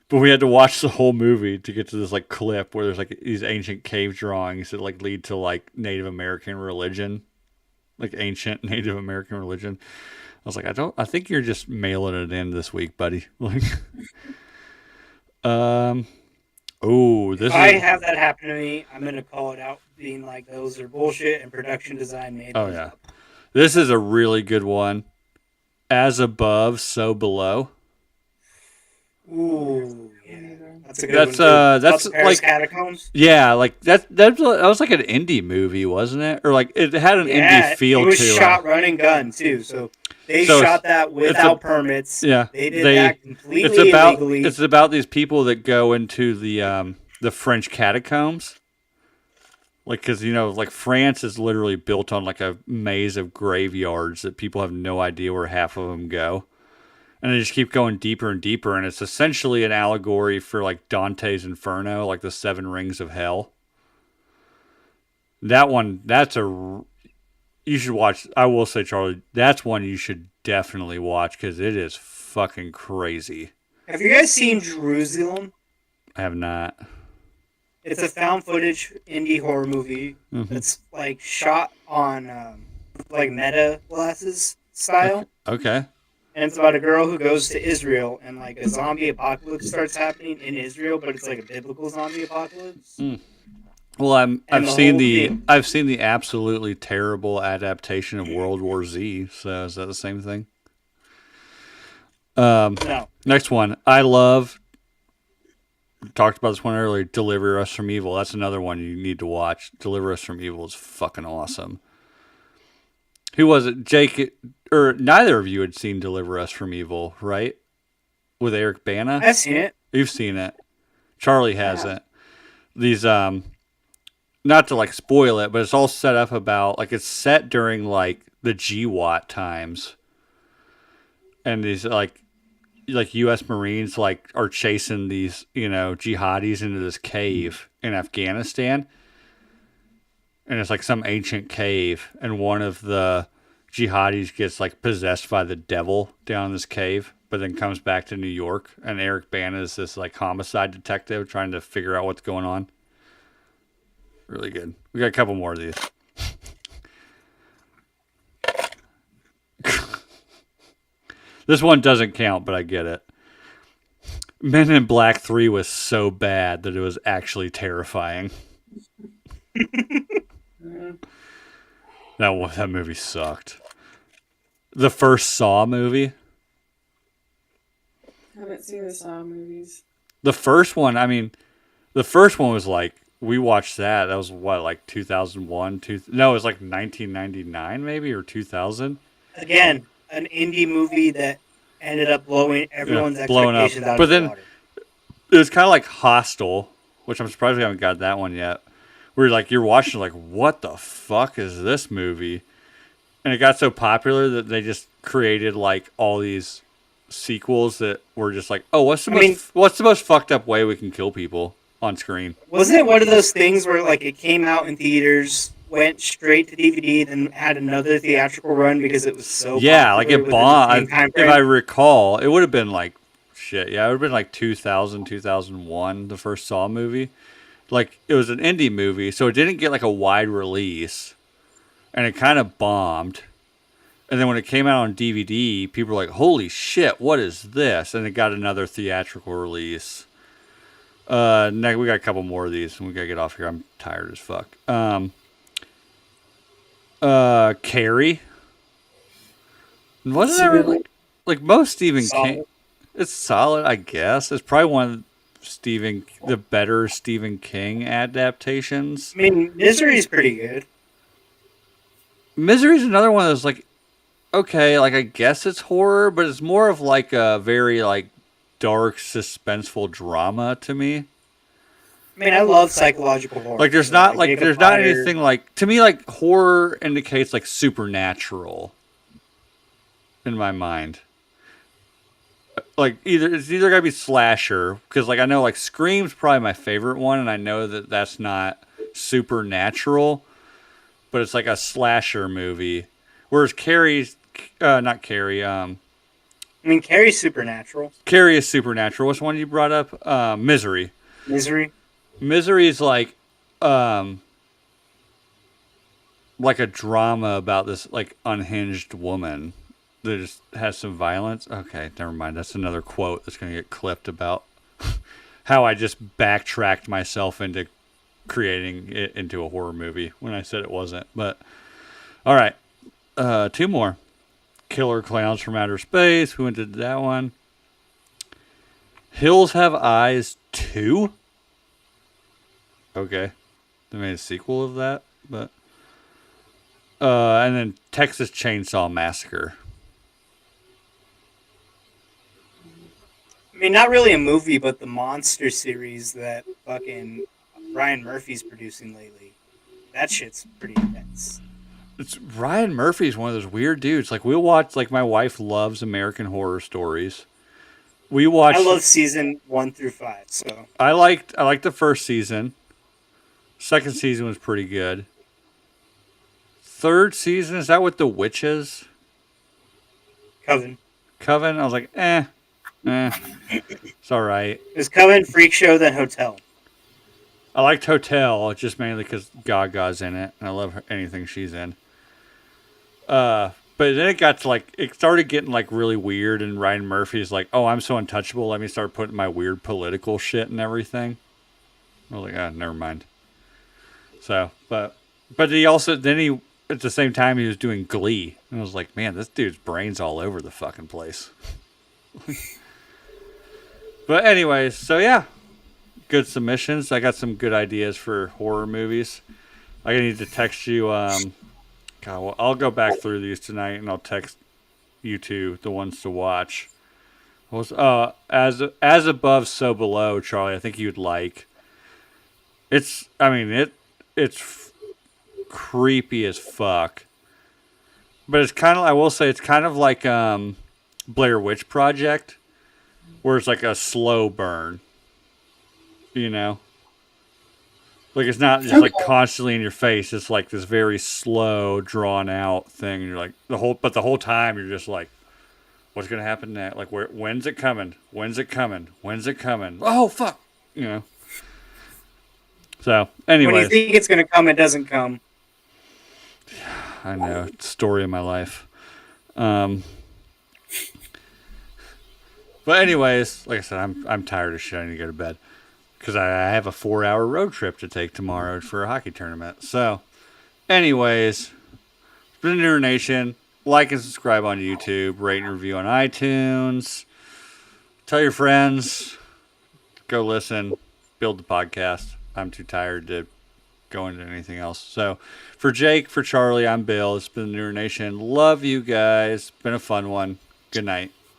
But we had to watch the whole movie to get to this like clip where there's like these ancient cave drawings that like lead to like Native American religion, like ancient Native American religion. I was like, I think you're just mailing it in this week, buddy. Like, I have that happen to me, I'm gonna call it out, being like those are bullshit and production design made. Oh yeah, this is a really good one. As above, so below. Ooh, yeah. That's a good one. That's like Catacombs. Yeah, like that was like an indie movie, wasn't it? Or like it had an indie feel to it. It was shot running gun too, so they shot that without permits. Yeah, they did that completely illegally. It's about these people that go into the French catacombs. Like, because like France is literally built on like a maze of graveyards that people have no idea where half of them go. And they just keep going deeper and deeper, and it's essentially an allegory for like Dante's Inferno, like the 7 Rings of Hell. That one, you should watch. I will say, Charlie, that's one you should definitely watch because it is fucking crazy. Have you guys seen Jerusalem? I have not. It's a found footage indie horror movie that's like shot on like meta glasses style. Okay. And it's about a girl who goes to Israel and like a zombie apocalypse starts happening in Israel, but it's like a biblical zombie apocalypse. Well, I've seen the absolutely terrible adaptation of World War Z. So is that the same thing? No. Next one. We talked about this one earlier. Deliver Us from Evil. That's another one you need to watch. Deliver Us from Evil is fucking awesome. Who was it? Jake, or neither of you had seen Deliver Us from Evil, right? With Eric Bana? I've seen it. You've seen it. Charlie hasn't. These, not to like spoil it, but it's all set up about, like it's set during like the GWAT times. and these like U.S. Marines like are chasing these jihadis into this cave in Afghanistan, and it's like some ancient cave, and one of the jihadis gets like possessed by the devil down in this cave, but then comes back to New York, and Eric Bana is this like homicide detective trying to figure out what's going on. Really good. We got a couple more of these. This one doesn't count, but I get it. Men in Black 3 was so bad that it was actually terrifying. That movie sucked. The first Saw movie. I haven't seen the Saw movies. The first one was like, we watched that. That was what, like 2001? No, it was like 1999 maybe, or 2000. Again, an indie movie that ended up blowing everyone's blowing up. expectations out But of the then water. it was kind of like Hostel, which I'm surprised we haven't got that one yet. Where like you're watching like, what the fuck is this movie? And it got so popular that they just created like all these sequels that were just like, oh, what's the most fucked up way we can kill people on screen? Wasn't it one of those things where like it came out in theaters, went straight to DVD, then had another theatrical run because it was so Yeah, like popular it within the bombed. same time If frame? I recall, it would have been like shit. Yeah, it would have been like 2000, 2001, the first Saw movie. Like it was an indie movie, so it didn't get like a wide release, and it kind of bombed. And then when it came out on DVD, people were like, "Holy shit, what is this?" And it got another theatrical release. Next, we got a couple more of these, and we gotta get off here. I'm tired as fuck. Carrie. Wasn't that really like most Stephen King? It's solid, I guess. It's probably one of the better Stephen King adaptations. I mean, Misery is pretty good. Misery is another one that's like, okay, like I guess it's horror, but it's more of like a very like dark, suspenseful drama to me. I mean, I love psychological horror. Like there's not anything like, to me, like horror indicates like supernatural in my mind. Like it's either gotta be slasher, because like I know like Scream's probably my favorite one, and I know that that's not supernatural, but it's like a slasher movie. Whereas not Carrie. I mean, Carrie's supernatural. Carrie is supernatural. What's the one you brought up? Misery. Misery. Misery is like a drama about this like unhinged woman that just has some violence. Okay, never mind. That's another quote that's going to get clipped about how I just backtracked myself into creating it into a horror movie when I said it wasn't. But all right, two more. Killer Clowns from Outer Space. We went to that one. Hills Have Eyes 2. Okay. They made a sequel of that, but and then Texas Chainsaw Massacre. I mean, not really a movie, but the Monster series that fucking Ryan Murphy's producing lately. That shit's pretty intense. Ryan Murphy's one of those weird dudes. Like we'll watch. Like my wife loves American Horror Stories. We watched. I love season 1 through 5. So I liked the first season. Second season was pretty good. Third season, is that with the witches? Coven. Coven. I was like, it's all right. It was Coven, Freak Show, then Hotel. I liked Hotel just mainly because Gaga's in it, and I love anything she's in. But then it got to like, it started getting like really weird, and Ryan Murphy's like, "Oh, I'm so untouchable. Let me start putting my weird political shit and everything." I was like, never mind. So, but he also then at the same time he was doing Glee, and I was like, man, this dude's brains all over the fucking place. But anyways, so yeah, good submissions. I got some good ideas for horror movies. I need to text you. I'll go back through these tonight, and I'll text you two the ones to watch. As above, so below, Charlie. I think you'd like. It's creepy as fuck, but it's kind of. I will say it's kind of like Blair Witch Project, where it's like a slow burn. You know, like it's not just like constantly in your face. It's like this very slow, drawn out thing. And you're like the whole time you're just like, what's gonna happen next? Like when's it coming? When's it coming? When's it coming? Oh fuck! You know. So anyway, When you think it's gonna come, it doesn't come. I know, it's the story of my life. But anyways, like I said, I'm tired of shit. I need to go to bed because I have a 4-hour road trip to take tomorrow for a hockey tournament. So, anyways, it's been Newer Nation. Like and subscribe on YouTube. Rate and review on iTunes. Tell your friends. Go listen. Build the podcast. I'm too tired to go into anything else. So, for Jake, for Charlie, I'm Bill. It's been Newer Nation. Love you guys. Been a fun one. Good night.